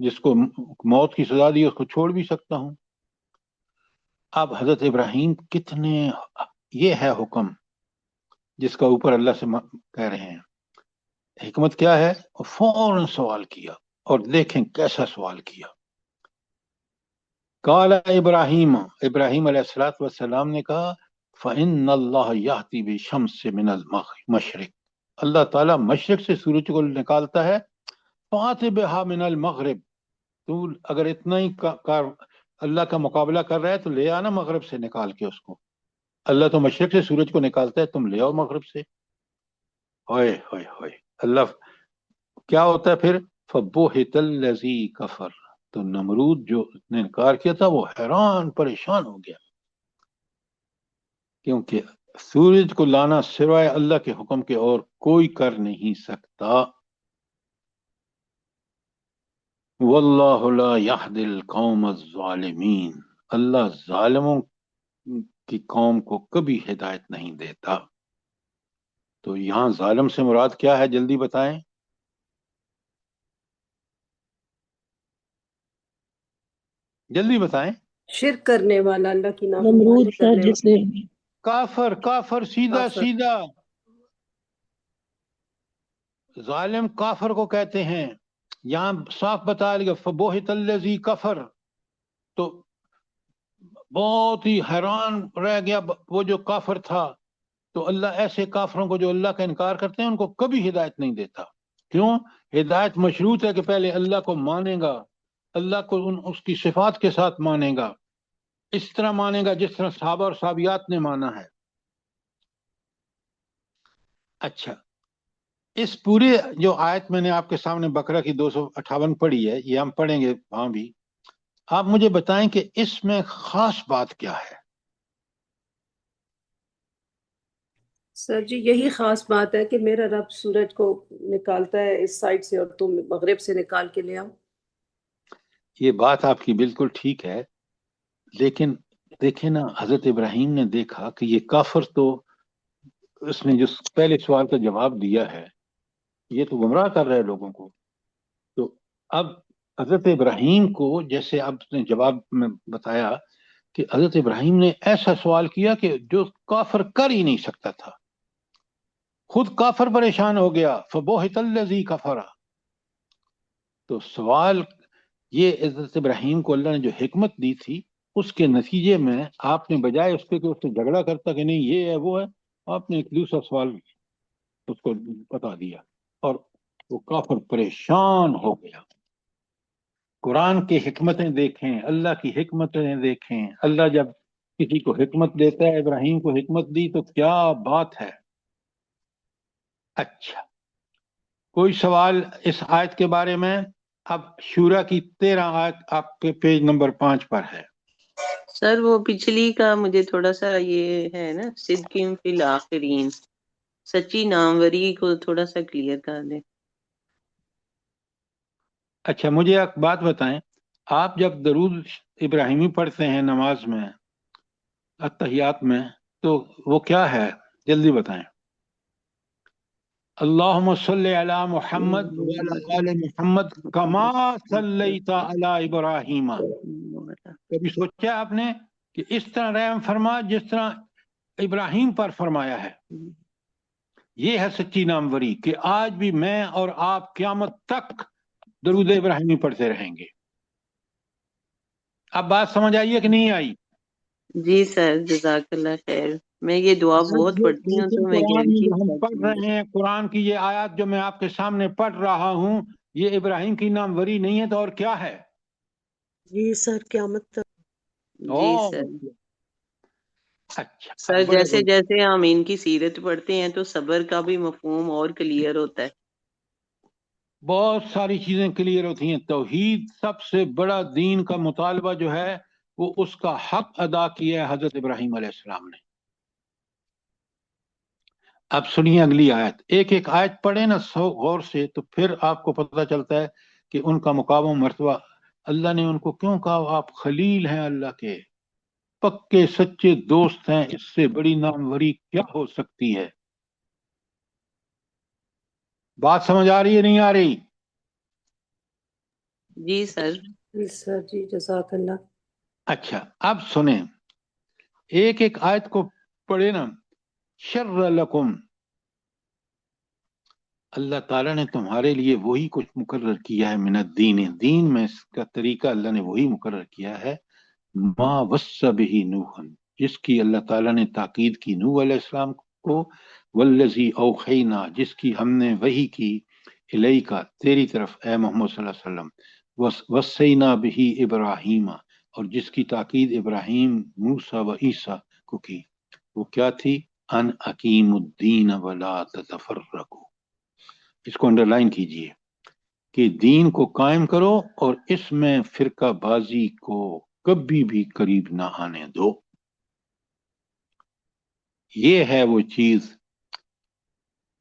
جس کو موت کی سزا دی اس کو چھوڑ بھی سکتا ہوں. اب حضرت ابراہیم کتنے، یہ ہے حکم جس کا اوپر اللہ سے کہہ رہے ہیں. حکمت کیا ہے؟ فوراً سوال کیا، اور دیکھیں کیسا سوال کیا. قال ابراہیم علیہ الصلوۃ والسلام نے کہا فإن اللہ یأتی بالشمس من المشرق، اللہ تعالیٰ مشرق سے سورج کو نکالتا ہے. فآت بہا من المغرب، تو اگر اتنا ہی اللہ کا مقابلہ کر رہا ہے تو لے آنا مغرب سے نکال کے اس کو. اللہ تو مشرق سے سورج کو نکالتا ہے، تم لے آؤ مغرب سے. ہوئے ہوئے ہوئے، اللہ کیا ہوتا ہے پھر؟ فبہت الذی کفر، تو نمرود جو نے انکار کیا تھا وہ حیران پریشان ہو گیا، کیونکہ سورج کو لانا سوائے اللہ کے حکم کے اور کوئی کر نہیں سکتا. واللہ لا یہدی القوم الظالمین، اللہ ظالموں کی قوم کو کبھی ہدایت نہیں دیتا. تو یہاں ظالم سے مراد کیا ہے؟ جلدی بتائیں. جلدی بتائیں. شرک کرنے والا، اللہ کی نمرود نافرمانی تھا کرنے جس نے کافر سیدھا کافر. سیدھا ظالم کافر کو کہتے ہیں. یہاں صاف بتا لیا فبہت الذی کفر، تو بہت ہی حیران رہ گیا وہ جو کافر تھا. تو اللہ ایسے کافروں کو جو اللہ کا انکار کرتے ہیں ان کو کبھی ہدایت نہیں دیتا. کیوں؟ ہدایت مشروط ہے کہ پہلے اللہ کو مانے گا، اللہ کو اس کی صفات کے ساتھ مانے گا، اس طرح مانے گا جس طرح صحابہ اور صحابیات نے مانا ہے. اچھا، اس پورے جو آیت میں نے آپ کے سامنے بقرہ کی 258 پڑھی ہے، یہ ہم پڑھیں گے وہاں بھی. آپ مجھے بتائیں کہ اس میں خاص بات کیا ہے؟ سر جی یہی خاص بات ہے کہ میرا رب سورج کو نکالتا ہے اس سائڈ سے اور تم مغرب سے نکال کے لے آؤ. یہ بات آپ کی بالکل ٹھیک ہے، لیکن دیکھیں نا، حضرت ابراہیم نے دیکھا کہ یہ کافر، تو اس نے جو پہلے سوال کا جواب دیا ہے یہ تو گمراہ کر رہے لوگوں کو. تو اب حضرت ابراہیم کو، جیسے اب نے جواب میں بتایا کہ حضرت ابراہیم نے ایسا سوال کیا کہ جو کافر کر ہی نہیں سکتا تھا، خود کافر پریشان ہو گیا. فبہت الذی کفر، تو سوال یہ حضرت ابراہیم کو اللہ نے جو حکمت دی تھی اس کے نتیجے میں آپ نے بجائے اس پہ کہ اس سے جھگڑا کرتا کہ نہیں یہ ہے وہ ہے، آپ نے ایک دوسرا سوال اس کو بتا دیا اور وہ کافر پریشان ہو گیا. قرآن کی حکمتیں دیکھیں، اللہ کی حکمتیں دیکھیں. اللہ جب کسی کو حکمت دیتا ہے، ابراہیم کو حکمت دی تو کیا بات ہے. اچھا، کوئی سوال اس آیت کے بارے میں؟ اب شورا کی 13 آیت آپ کے پیج نمبر 5 پر ہے. سر وہ پچھلی کا مجھے تھوڑا سا یہ ہے نا، صدقین فی الآخرین، سچی ناموری کو تھوڑا سا کلیئر کر دیں. اچھا، مجھے ایک بات بتائیں، آپ جب درود ابراہیمی پڑھتے ہیں نماز میں، اتحیات میں، تو وہ کیا ہے؟ جلدی بتائیں. اللہم صلی علی محمد وعلی آل محمد کما صلیت علی ابراہیم. کبھی سوچا آپ نے کہ اس طرح رحم فرما جس طرح ابراہیم پر فرمایا ہے؟ یہ ہے سچی ناموری کہ آج بھی میں اور آپ قیامت تک درود ابراہیمی پڑھتے رہیں گے. اب بات سمجھ آئی کہ نہیں آئی؟ جی سر، جزاک اللہ خیر. میں یہ دعا بہت پڑھتی ہوں لیکن تو میں قرآن میں گارنٹی جو ہم پڑھ کرتی ہوں. رہے ہیں، قرآن کی یہ آیات جو میں آپ کے سامنے پڑھ رہا ہوں، یہ ابراہیم کی ناموری نہیں ہے تو اور کیا ہے؟ جی سر، قیامت تک. جی سر. اچھا، سر بڑے جیسے جیسے ہم ان کی سیرت پڑھتے ہیں تو صبر کا بھی مفہوم اور کلیئر ہوتا ہے. بہت ساری چیزیں کلیئر ہوتی ہیں. توحید سب سے بڑا دین کا مطالبہ جو ہے وہ اس کا حق ادا کیا ہے حضرت ابراہیم علیہ السلام نے. اب سنیے اگلی آیت، ایک ایک آیت پڑھیں نا غور سے تو پھر آپ کو پتہ چلتا ہے کہ ان کا مقام و مرتبہ. اللہ نے ان کو کیوں کہا آپ خلیل ہیں، اللہ کے پکے سچے دوست ہیں، اس سے بڑی ناموری کیا ہو سکتی ہے؟ بات سمجھ آ رہی ہے نہیں آ رہی؟ جی سر. جی سر جی جزاک اللہ. اچھا اب سنیں، ایک ایک آیت کو پڑھے نا. شر لکم، اللہ تعالیٰ نے تمہارے لیے وہی کچھ مقرر کیا ہے من الدین، دین میں اس کا طریقہ اللہ نے وہی مقرر کیا ہے. ما وصى به نوح، جس کی اللہ تعالیٰ نے تاکید کی نوح علیہ السلام کو. والذی اوحینا، جس کی ہم نے وحی کی الیک تیری طرف اے محمد صلی اللہ علیہ وسلم. وصینا به ابراہیم، اور جس کی تاکید ابراہیم، موسیٰ و عیسیٰ کو کی. وہ کیا تھی؟ ان اقیم الدین ولا تتفرقوا. اس کو انڈرلائن کیجئے کہ دین کو قائم کرو اور اس میں فرقہ بازی کو کبھی بھی قریب نہ آنے دو. یہ ہے وہ چیز.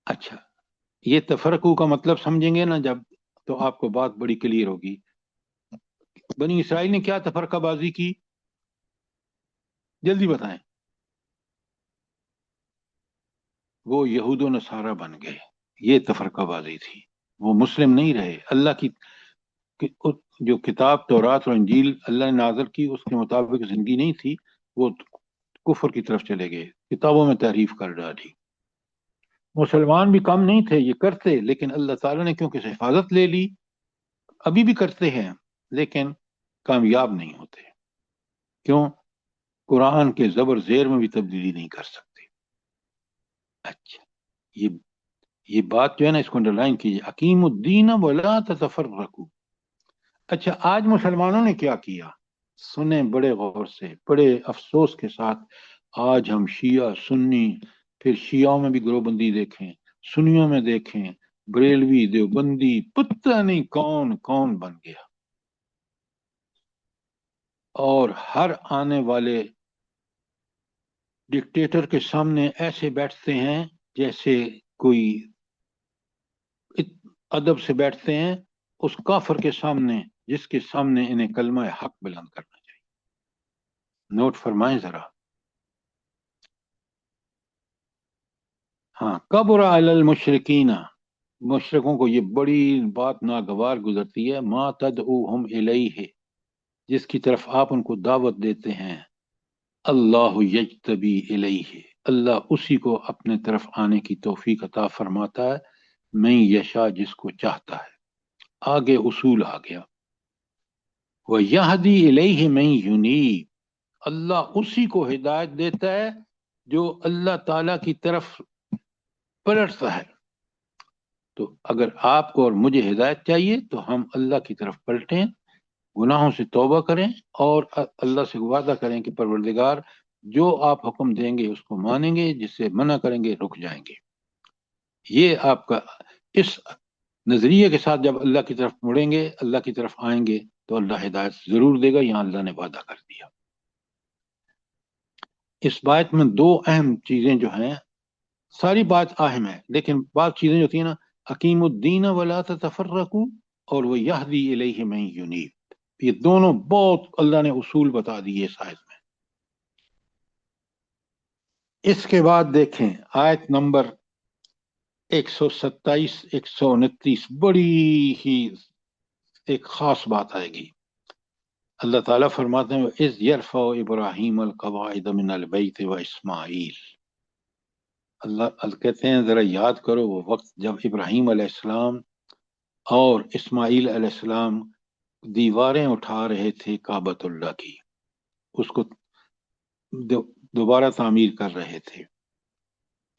اچھا یہ تفرقو کا مطلب سمجھیں گے نا جب، تو آپ کو بات بڑی کلیئر ہوگی. بنی اسرائیل نے کیا تفرقہ بازی کی؟ جلدی بتائیں. وہ یہود و نصارہ بن گئے، یہ تفرقہ بازی تھی. وہ مسلم نہیں رہے. اللہ کی جو کتاب تورات اور انجیل اللہ نے نازل کی اس کے مطابق زندگی نہیں تھی، وہ کفر کی طرف چلے گئے، کتابوں میں تحریف کر ڈالی. مسلمان بھی کم نہیں تھے، یہ کرتے، لیکن اللہ تعالیٰ نے کیونکہ حفاظت لے لی، ابھی بھی کرتے ہیں لیکن کامیاب نہیں ہوتے. کیوں؟ قرآن کے زبر زیر میں بھی تبدیلی نہیں کر سکتے. اچھا یہ بات جو ہے نا اس کو انڈرلائن کیجیے، اقیم الدین ولا تتفرقوا. اچھا آج مسلمانوں نے کیا کیا؟ سنیں بڑے غور سے، بڑے افسوس کے ساتھ. آج ہم شیعہ سنی، پھر شیعوں میں بھی گروہ بندی دیکھیں، سنیوں میں دیکھیں، بریلوی دیوبندی، پتہ نہیں کون کون بن گیا. اور ہر آنے والے ڈکٹیٹر کے سامنے ایسے بیٹھتے ہیں جیسے کوئی ادب سے بیٹھتے ہیں اس کافر کے سامنے جس کے سامنے انہیں کلمہ حق بلند کرنا چاہیے. نوٹ فرمائیں ذرا. ہاں کبر علی المشرکین، مشرکوں کو یہ بڑی بات ناگوار گزرتی ہے. ما تدعوہم الیہ، جس کی طرف آپ ان کو دعوت دیتے ہیں. اللہ یجتبی الیہ، اللہ اسی کو اپنے طرف آنے کی توفیق عطا فرماتا ہے. من یشاء، جس کو چاہتا ہے. آگے اصول آ گیا. وَيَهْدِي إِلَيْهِ مَن يُنِيبُ، اللہ اسی کو ہدایت دیتا ہے جو اللہ تعالیٰ کی طرف پلٹتا ہے. تو اگر آپ کو اور مجھے ہدایت چاہیے تو ہم اللہ کی طرف پلٹیں، گناہوں سے توبہ کریں اور اللہ سے وعدہ کریں کہ پروردگار جو آپ حکم دیں گے اس کو مانیں گے، جس سے منع کریں گے رک جائیں گے. یہ آپ کا اس نظریے کے ساتھ جب اللہ کی طرف مڑیں گے، اللہ کی طرف آئیں گے تو اللہ ہدایت ضرور دے گا. یہاں اللہ نے وعدہ کر دیا. اس بات میں دو اہم چیزیں جو ہیں، ساری بات اہم ہے لیکن بعض چیزیں جو ہوتی ہیں نا، اقیم الدین ولا تتفرقوا اور وہ یہدی الیہ من ینیب، یہ دونوں بہت اللہ نے اصول بتا دیے اس آیت میں. اس کے بعد دیکھیں آیت نمبر 127 129، بڑی ہی ایک خاص بات آئے گی. اللہ تعالیٰ فرماتے ہیں اذ یرفع ابراہیم القواعد من البیت و اسماعیل. اللہ کہتے ہیں ذرا یاد کرو وہ وقت جب ابراہیم علیہ السلام اور اسماعیل علیہ السلام دیواریں اٹھا رہے تھے کعبۃ اللہ کی، اس کو دوبارہ تعمیر کر رہے تھے.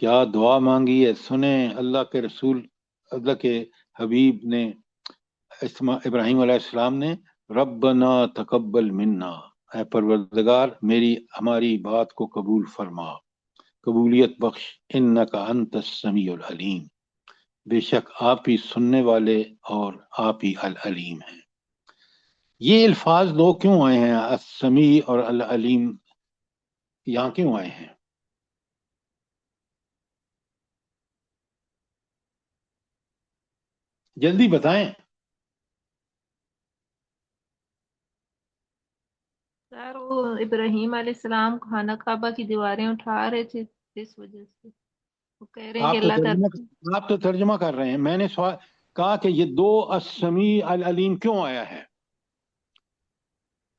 کیا دعا مانگی ہے؟ سنیں اللہ کے رسول، اللہ کے حبیب نے، ابراہیم علیہ السلام نے، ربنا تقبل منا، اے پروردگار ہماری بات کو قبول فرما، قبولیت بخش. انکا انت السمیع العلیم، بے شک آپ ہی سننے والے اور آپ ہی العلیم ہیں. یہ الفاظ دو کیوں آئے ہیں، السمیع اور العلیم یہاں کیوں آئے ہیں؟ جلدی بتائیں. سر وہ ابراہیم علیہ السلام خانہ کعبہ کی دیواریں اٹھا رہے تھے، اس وجہ سے وہ کہہ رہے ہیں کہ اللہ تعالیٰ. آپ تو ترجمہ کر رہے ہیں. میں نے کہا کہ یہ دو السمیع العلیم کیوں آیا ہے.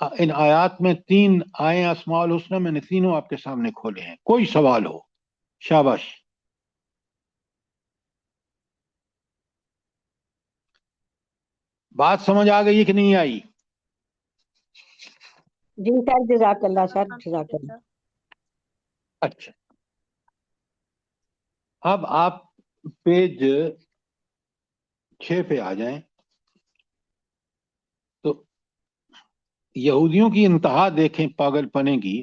ان آیات میں 3 آئے اسماء الحسنہ، میں نے تینوں آپ کے سامنے کھولے ہیں، کوئی سوال ہو؟ شاباش. بات سمجھ آ گئی کہ نہیں آئی؟ جی سر، جزاک اللہ سر، جزاک اللہ. اچھا، اب آپ پیج 6 پہ آ جائیں. تو یہودیوں کی انتہا دیکھیں پاگل پنے کی.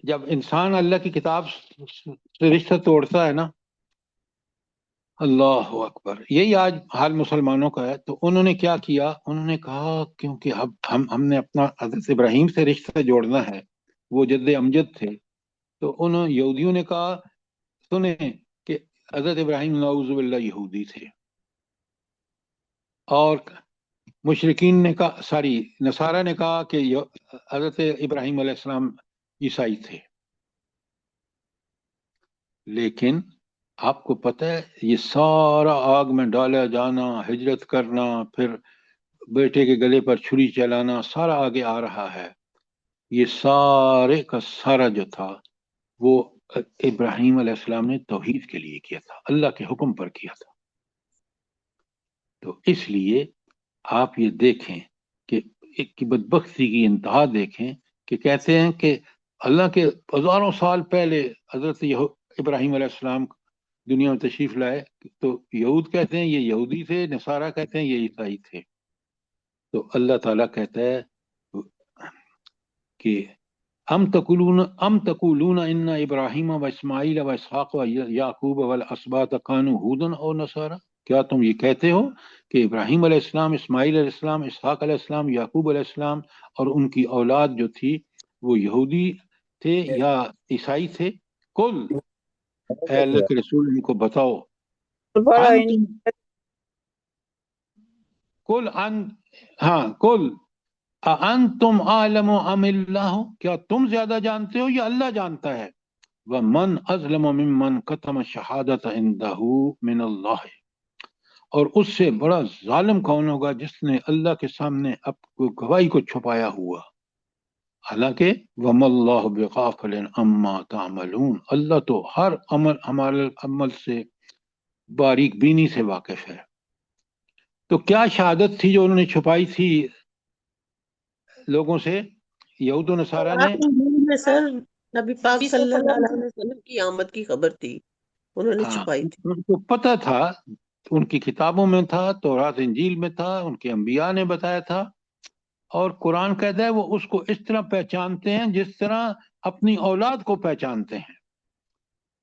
جب انسان اللہ کی کتاب سے رشتہ توڑتا ہے نا، اللہ اکبر، یہی آج حال مسلمانوں کا ہے. تو انہوں نے کیا کیا؟ انہوں نے کہا کیونکہ اب ہم نے اپنا حضرت ابراہیم سے رشتہ جوڑنا ہے، وہ جد امجد تھے. تو یہودیوں نے کہا سنیں کہ حضرت ابراہیم نعوذ باللہ یہودی تھے، اور مشرکین نے کہا، نصارہ نے کہا کہ حضرت ابراہیم علیہ السلام عیسائی تھے. لیکن آپ کو پتہ ہے یہ سارا آگ میں ڈالا جانا، ہجرت کرنا، پھر بیٹے کے گلے پر چھری چلانا، سارا آگے آ رہا ہے. یہ سارے کا سارا جو تھا وہ ابراہیم علیہ السلام نے توحید کے لیے کیا تھا، اللہ کے حکم پر کیا تھا. تو اس لیے آپ یہ دیکھیں کہ ایک کی بدبختی کی انتہا دیکھیں کہ کہتے ہیں کہ اللہ کے ہزاروں سال پہلے حضرت ابراہیم علیہ السلام دنیا میں تشریف لائے، تو یہود کہتے ہیں یہ یہودی تھے، نصارہ کہتے ہیں یہ عیسائی تھے. تو اللہ تعالیٰ کہتا ہے کہ ام تقولون ان ابراہیم و اسماعیل و اسحاق و یعقوب والاسباط کانوا ھودا او نصارا، کیا تم یہ کہتے ہو کہ ابراہیم علیہ السلام، اسماعیل علیہ السلام، اسحاق علیہ السلام، یعقوب علیہ السلام اور ان کی اولاد جو تھی وہ یہودی تھے یا عیسائی تھے؟ کل، اے اللہ کے رسول ان کو بتاؤ، کل انتم عالم ام اللہ، کیا تم زیادہ جانتے ہو یا اللہ جانتا ہے؟ ومن اظلم ممن کتم شہادت عنده من اللہ، اور اس سے بڑا ظالم کون ہوگا جس نے اللہ کے سامنے گواہی کو چھپایا ہوا. حالانکہ وَمَا اللَّهُ بِغَافِلٍ عَمَّا تَعْمَلُونَ، اللہ تو ہر ہمارے عمل سے باریک بینی سے واقف ہے. تو کیا شہادت تھی جو انہوں نے چھپائی تھی لوگوں سے، یہود و نصارہ نے؟ میں سر نبی پاک صلی اللہ علیہ وسلم کی آمد کی خبر تھی، انہوں نے چھپائی تھی. ان کو پتہ تھا، ان کی کتابوں میں تھا، تورات انجیل میں تھا، ان کے انبیاء نے بتایا تھا. اور قرآن کہتا ہے وہ اس کو اس طرح پہچانتے ہیں جس طرح اپنی اولاد کو پہچانتے ہیں.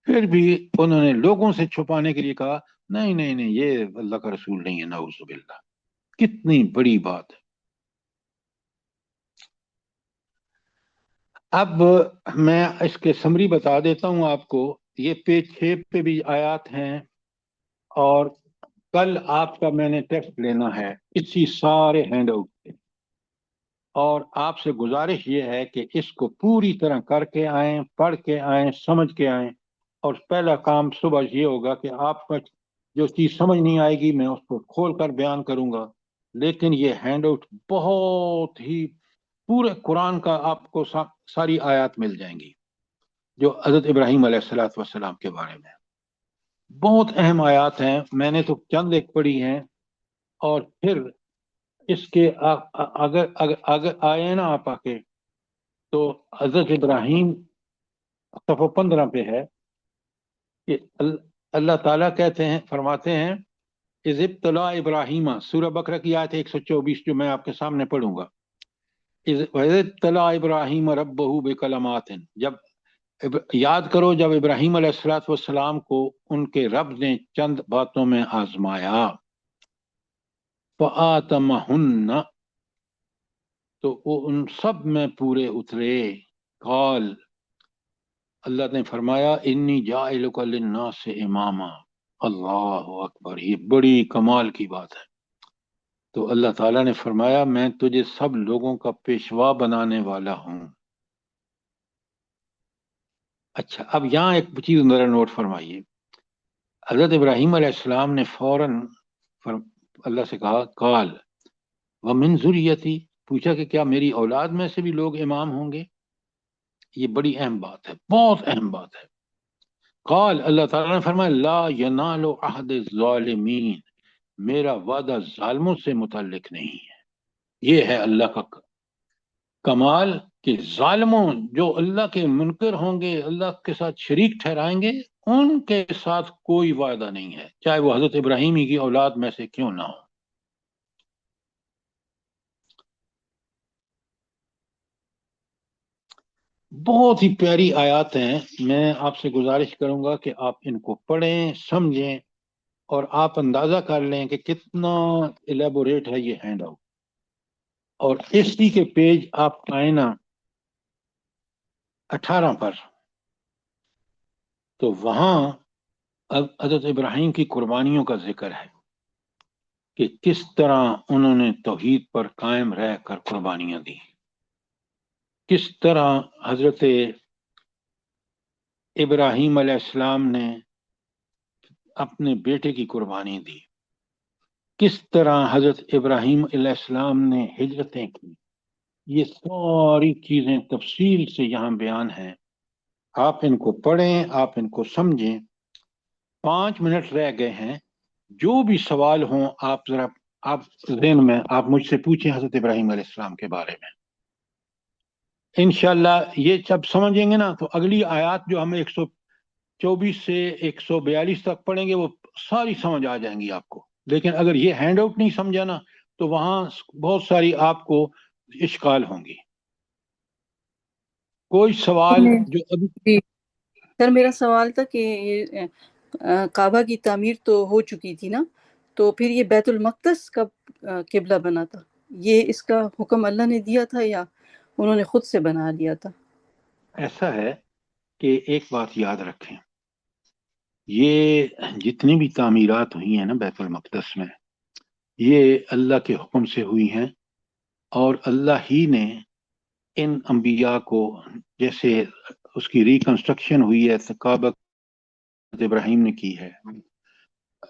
پھر بھی انہوں نے لوگوں سے چھپانے کے لیے کہا نہیں نہیں نہیں یہ اللہ کا رسول نہیں ہے، نعوذ باللہ. کتنی بڑی بات ہے. اب میں اس کے سمری بتا دیتا ہوں آپ کو. یہ پیج 6 پہ بھی آیات ہیں، اور کل آپ کا میں نے ٹیکسٹ لینا ہے اسی سارے ہینڈ آؤٹ پہ. اور آپ سے گزارش یہ ہے کہ اس کو پوری طرح کر کے آئیں، پڑھ کے آئیں، سمجھ کے آئیں. اور پہلا کام صبح یہ ہوگا کہ آپ کو جو چیز سمجھ نہیں آئے گی میں اس کو کھول کر بیان کروں گا، لیکن یہ ہینڈ آؤٹ بہت ہی پورے قرآن کا آپ کو ساری آیات مل جائیں گی جو حضرت ابراہیم علیہ السلام کے بارے میں بہت اہم آیات ہیں. میں نے تو چند ایک پڑھی ہیں، اور پھر اس کے اگر آئے نا آپ آ کے تو حضرت ابراہیم صفحہ 15 پہ ہے کہ اللہ تعالیٰ کہتے ہیں، فرماتے ہیں اذ ابتلا ابراہیم، سورہ بقرہ کی آیت 124 جو میں آپ کے سامنے پڑھوں گا. اذ ابتلا ابراہیم ربہ بکلمات، جب یاد کرو جب ابراہیم علیہ السلام کو ان کے رب نے چند باتوں میں آزمایا، فآتمہن، تو وہ ان سب میں پورے اترے. قال، اللہ نے فرمایا انی جاعلک للناس اماما. اللہ اکبر، یہ بڑی کمال کی بات ہے. تو اللہ تعالیٰ نے فرمایا میں تجھے سب لوگوں کا پیشوا بنانے والا ہوں. اچھا، اب یہاں ایک چیز ذرا نوٹ فرمائیے. حضرت ابراہیم علیہ السلام نے فوراً اللہ سے کہا قال ومن ذریتی، پوچھا کہ کیا میری اولاد میں سے بھی لوگ امام ہوں گے؟ یہ بڑی اہم بات ہے، بہت اہم بات ہے۔ قال، اللہ تعالیٰ نے فرمایا لا ینال عہد الظالمین، میرا وعدہ ظالموں سے متعلق نہیں ہے۔ یہ ہے اللہ کا کمال کہ ظالموں جو اللہ کے منکر ہوں گے، اللہ کے ساتھ شریک ٹھہرائیں گے، ان کے ساتھ کوئی وعدہ نہیں ہے، چاہے وہ حضرت ابراہیمی کی اولاد میں سے کیوں نہ ہو۔ بہت ہی پیاری آیات ہیں، میں آپ سے گزارش کروں گا کہ آپ ان کو پڑھیں، سمجھیں، اور آپ اندازہ کر لیں کہ کتنا الیبوریٹ ہے یہ ہینڈ آؤٹ۔ اور اسی کے پیج آپ آئیں نا 18 پر، تو وہاں حضرت ابراہیم کی قربانیوں کا ذکر ہے کہ کس طرح انہوں نے توحید پر قائم رہ کر قربانیاں دی، کس طرح حضرت ابراہیم علیہ السلام نے اپنے بیٹے کی قربانی دی، کس طرح حضرت ابراہیم علیہ السلام نے ہجرتیں کی۔ یہ ساری چیزیں تفصیل سے یہاں بیان ہیں، آپ ان کو پڑھیں، آپ ان کو سمجھیں۔ 5 منٹ رہ گئے ہیں، جو بھی سوال ہوں آپ ذرا آپ ذہن میں آپ مجھ سے پوچھیں حضرت ابراہیم علیہ السلام کے بارے میں۔ انشاءاللہ یہ جب سمجھیں گے نا تو اگلی آیات جو ہم 124 سے 142 تک پڑھیں گے وہ ساری سمجھ آ جائیں گی آپ کو۔ لیکن اگر یہ ہینڈ آؤٹ نہیں سمجھا نا تو وہاں بہت ساری آپ کو اشکال ہوں گی۔ کوئی سوال جو ابھی؟ جی سر، میرا سوال تھا کہ یہ کعبہ کی تعمیر تو ہو چکی تھی نا، تو پھر یہ بیت المقدس کب قبلہ بنا تھا؟ یہ اس کا حکم اللہ نے دیا تھا یا انہوں نے خود سے بنا لیا تھا؟ ایسا ہے کہ ایک بات یاد رکھیں، یہ جتنی بھی تعمیرات ہوئی ہیں نا بیت المقدس میں، یہ اللہ کے حکم سے ہوئی ہیں، اور اللہ ہی نے ان انبیاء کو، جیسے اس کی ریکنسٹرکشن ہوئی ہے، کعبہ حضرت ابراہیم نے کی ہے،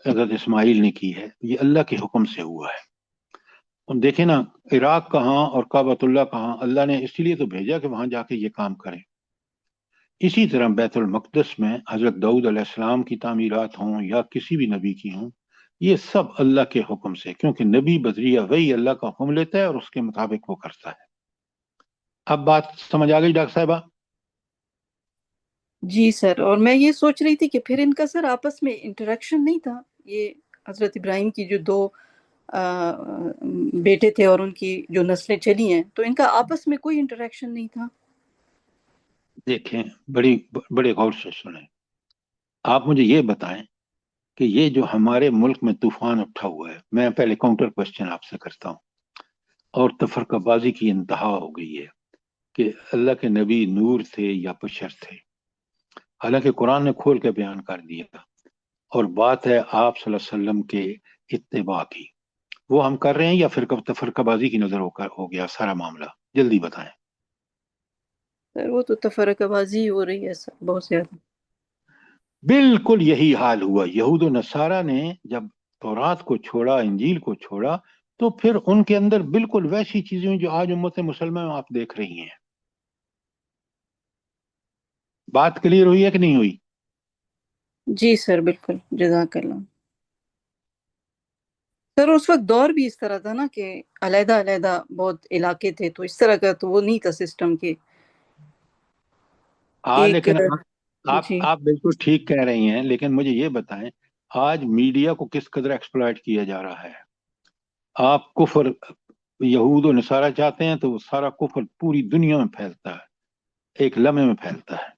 حضرت اسماعیل نے کی ہے، یہ اللہ کے حکم سے ہوا ہے۔ اور دیکھیں نا عراق کہاں اور کعبۃ اللہ کہاں، اللہ نے اس لیے تو بھیجا کہ وہاں جا کے یہ کام کریں۔ اسی طرح بیت المقدس میں حضرت داؤد علیہ السلام کی تعمیرات ہوں یا کسی بھی نبی کی ہوں، یہ سب اللہ کے حکم سے، کیونکہ نبی بذریعہ وہی اللہ کا حکم لیتا ہے اور اس کے مطابق وہ کرتا ہے۔ اب بات سمجھ آ گئی ڈاکٹر صاحبہ؟ جی سر، اور میں یہ سوچ رہی تھی کہ پھر ان کا سر آپس میں انٹریکشن نہیں تھا، یہ حضرت ابراہیم کی جو 2 بیٹے تھے اور ان کی جو نسلیں چلی ہیں، تو ان کا آپس میں کوئی انٹریکشن نہیں تھا؟ دیکھیں بڑے غور سے سنیں، آپ مجھے یہ بتائیں کہ یہ جو ہمارے ملک میں طوفان اٹھا ہوا ہے، میں پہلے کاؤنٹر کوسچن آپ سے کرتا ہوں، اور تفرقہ بازی کی انتہا ہو گئی ہے کہ اللہ کے نبی نور تھے یا بشر تھے، حالانکہ قرآن نے کھول کے بیان کر دیا، اور بات ہے آپ صلی اللہ علیہ وسلم کے اتباع کی، وہ ہم کر رہے ہیں یا پھر تفرقہ بازی کی نظر ہو گیا سارا معاملہ؟ جلدی بتائیں۔ سر وہ تو تفرقہ بازی ہو رہی ہے سر، بہت زیادہ۔ بالکل یہی حال ہوا، یہود و نصارہ نے جب تورات کو چھوڑا، انجیل کو چھوڑا، تو پھر ان کے اندر بالکل ویسی چیزیں جو آج امت مسلمہ میں آپ دیکھ رہی ہیں۔ بات کلیئر ہوئی ہے کہ نہیں ہوئی؟ جی سر بالکل، جزاک اللہ۔ سر اس وقت دور بھی اس طرح تھا نا کہ علیحدہ علیحدہ بہت علاقے تھے، تو اس طرح کا تو وہ نہیں تھا سسٹم کے لیکن جی آپ بالکل ٹھیک کہہ رہی ہیں، لیکن مجھے یہ بتائیں آج میڈیا کو کس قدر ایکسپلائٹ کیا جا رہا ہے۔ آپ کفر یہود و نصارہ چاہتے ہیں تو وہ سارا کفر پوری دنیا میں پھیلتا ہے، ایک لمحے میں پھیلتا ہے۔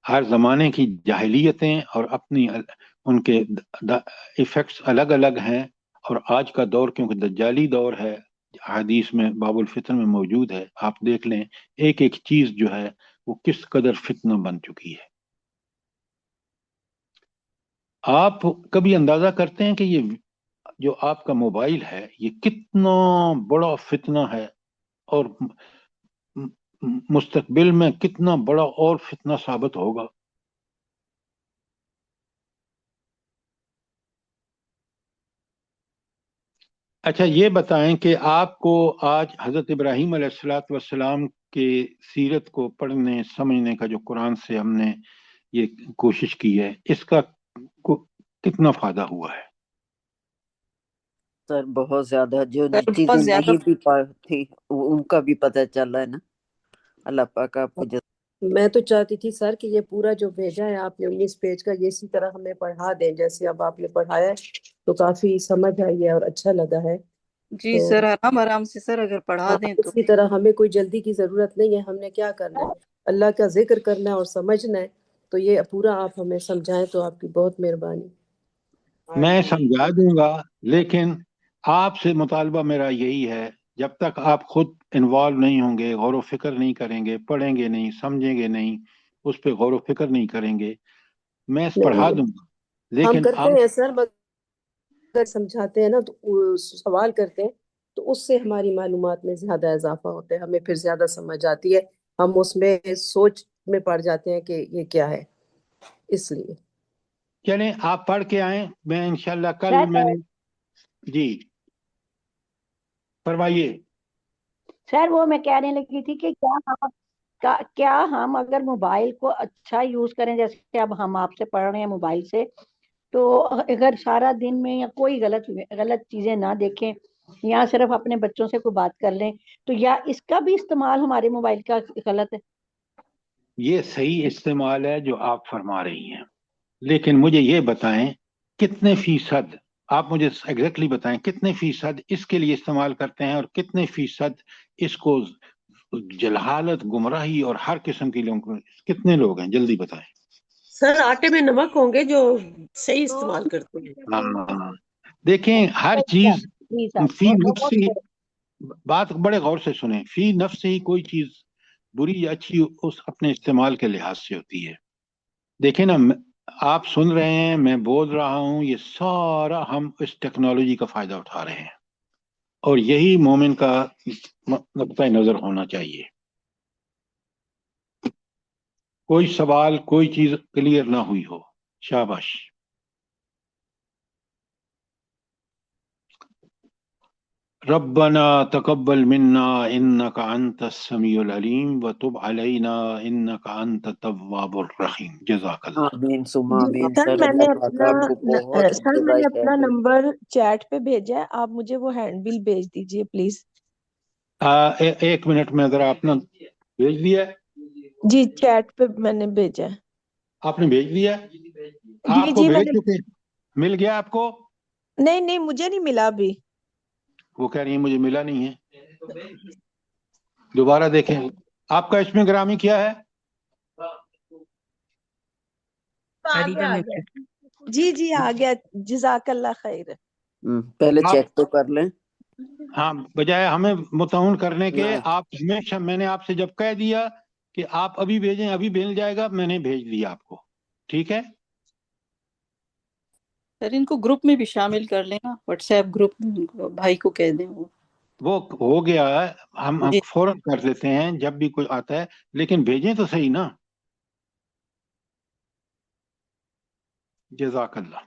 ہر زمانے کی جاہلیتیں اور اپنی ان کے ایفیکٹس الگ الگ ہیں، اور آج کا دور کیونکہ دجالی دور ہے، حدیث میں باب الفتن میں موجود ہے، آپ دیکھ لیں ایک ایک چیز جو ہے وہ کس قدر فتنہ بن چکی ہے۔ آپ کبھی اندازہ کرتے ہیں کہ یہ جو آپ کا موبائل ہے یہ کتنا بڑا فتنہ ہے، اور مستقبل میں کتنا بڑا اور فتنہ ثابت ہوگا؟ اچھا یہ بتائیں کہ آپ کو آج حضرت ابراہیم علیہ الصلوۃ والسلام کے سیرت کو پڑھنے سمجھنے کا جو قرآن سے ہم نے یہ کوشش کی ہے، اس کا کتنا فائدہ ہوا ہے؟ سر بہت زیادہ، جو سر چیزیں بہت زیادہ. نہیں بھی تھی ان کا بھی پتہ چل رہا ہے نا. اللہ پاک آپ کو میں تو چاہتی تھی سر کہ یہ پورا جو بھیجا ہے آپ نے 19 پیج کا، یہ اسی طرح ہمیں پڑھا دیں جیسے اب آپ نے پڑھایا ہے، تو کافی سمجھ آئی ہے اور اچھا لگا ہے. جی تو سر آرام آرام سے سر اگر پڑھا دیں تو. اسی طرح ہمیں کوئی جلدی کی ضرورت نہیں ہے، ہم نے کیا کرنا ہے، اللہ کا ذکر کرنا ہے اور سمجھنا ہے. تو یہ پورا آپ ہمیں سمجھائیں تو آپ کی بہت مہربانی. میں سمجھا دوں گا، لیکن آپ سے مطالبہ میرا یہی ہے، جب تک آپ خود انوالو نہیں ہوں گے، غور و فکر نہیں کریں گے، پڑھیں گے نہیں، سمجھیں گے نہیں، اس پہ غور و فکر نہیں کریں گے، میں پڑھا دوں گا ہم لیکن کرتے آپ ہیں سر، مگر سمجھاتے ہیں نا تو سوال کرتے ہیں تو اس سے ہماری معلومات میں زیادہ اضافہ ہوتا ہے، ہمیں پھر زیادہ سمجھ آتی ہے، ہم اس میں سوچ میں پڑ جاتے ہیں کہ یہ کیا ہے. اس لیے چلیں آپ پڑھ کے آئیں، میں انشاءاللہ کل سر میں نے جی فرمائیے. سر وہ میں کہنے لگی تھی کہ کیا ہم اگر موبائل کو اچھا یوز کریں، جیسے اب ہم آپ سے پڑھ رہے ہیں موبائل سے، تو اگر سارا دن میں یا کوئی غلط چیزیں نہ دیکھیں یا صرف اپنے بچوں سے کوئی بات کر لیں، تو یا اس کا بھی استعمال ہمارے موبائل کا غلط ہے؟ یہ صحیح استعمال ہے جو آپ فرما رہی ہیں، لیکن مجھے یہ بتائیں کتنے فیصد، آپ مجھے ایگزیکٹلی بتائیں کتنے فیصد اس کے لیے استعمال کرتے ہیں اور کتنے فیصد اس کو جہالت، گمراہی اور ہر قسم کے لوگوں، کتنے لوگ ہیں جلدی بتائیں. سر آٹے میں نمک ہوں گے جو صحیح استعمال کرتے ہیں. ہاں دیکھیں ہر چیز فی نفسی، بات بڑے غور سے سنیں، فی نفسی کوئی چیز بری یا اچھی اس اپنے استعمال کے لحاظ سے ہوتی ہے. دیکھیں نا آپ سن رہے ہیں، میں بول رہا ہوں، یہ سارا ہم اس ٹیکنالوجی کا فائدہ اٹھا رہے ہیں، اور یہی مومن کا نقطۂ نظر ہونا چاہیے. کوئی سوال، کوئی چیز کلیئر نہ ہوئی ہو، شاباش. ربنا تقبل منا انك انت السميع العليم وتب علينا انك انت التواب الرحيم. جزاک اللہ. آمین ثم آمین. سر سر میں نے اللہ پاک آپ کو بہت سر میں نے جزائے اپنا خیر دے. نمبر چیٹ پہ بھیجا ہے، آپ مجھے وہ ہینڈ بل بھیج دیجئے پلیز. ایک منٹ میں ذرا اپنا بھیج دیا ہے. جی چیٹ پہ میں نے بھیجا ہے. آپ نے بھیج دیا؟ جی آپ کو جی میں بھیج نے، چکے، مل گیا آپ کو؟ نہیں مجھے نہیں ملا ابھی. وہ کہہ رہی ہیں مجھے ملا نہیں ہے. دوبارہ دیکھیں. آپ کا اس میں گرامی کیا ہے؟ جی آ گیا. جزاک اللہ خیر. پہلے چیک تو کر لیں. ہاں بجائے ہمیں متعاون کرنے کے، آپ ہمیشہ، میں نے آپ سے جب کہہ دیا کہ آپ ابھی بھیجیں، ابھی مل جائے گا، میں نے بھیج دیا آپ کو. ٹھیک ہے سر ان کو گروپ میں بھی شامل کر لینا، واٹس ایپ گروپ میں ان کو بھائی کو کہہ دیں. وہ ہو گیا ہے، ہم جی فوراً کر دیتے ہیں جب بھی کوئی آتا ہے، لیکن بھیجیں تو صحیح نا. جزاک اللہ.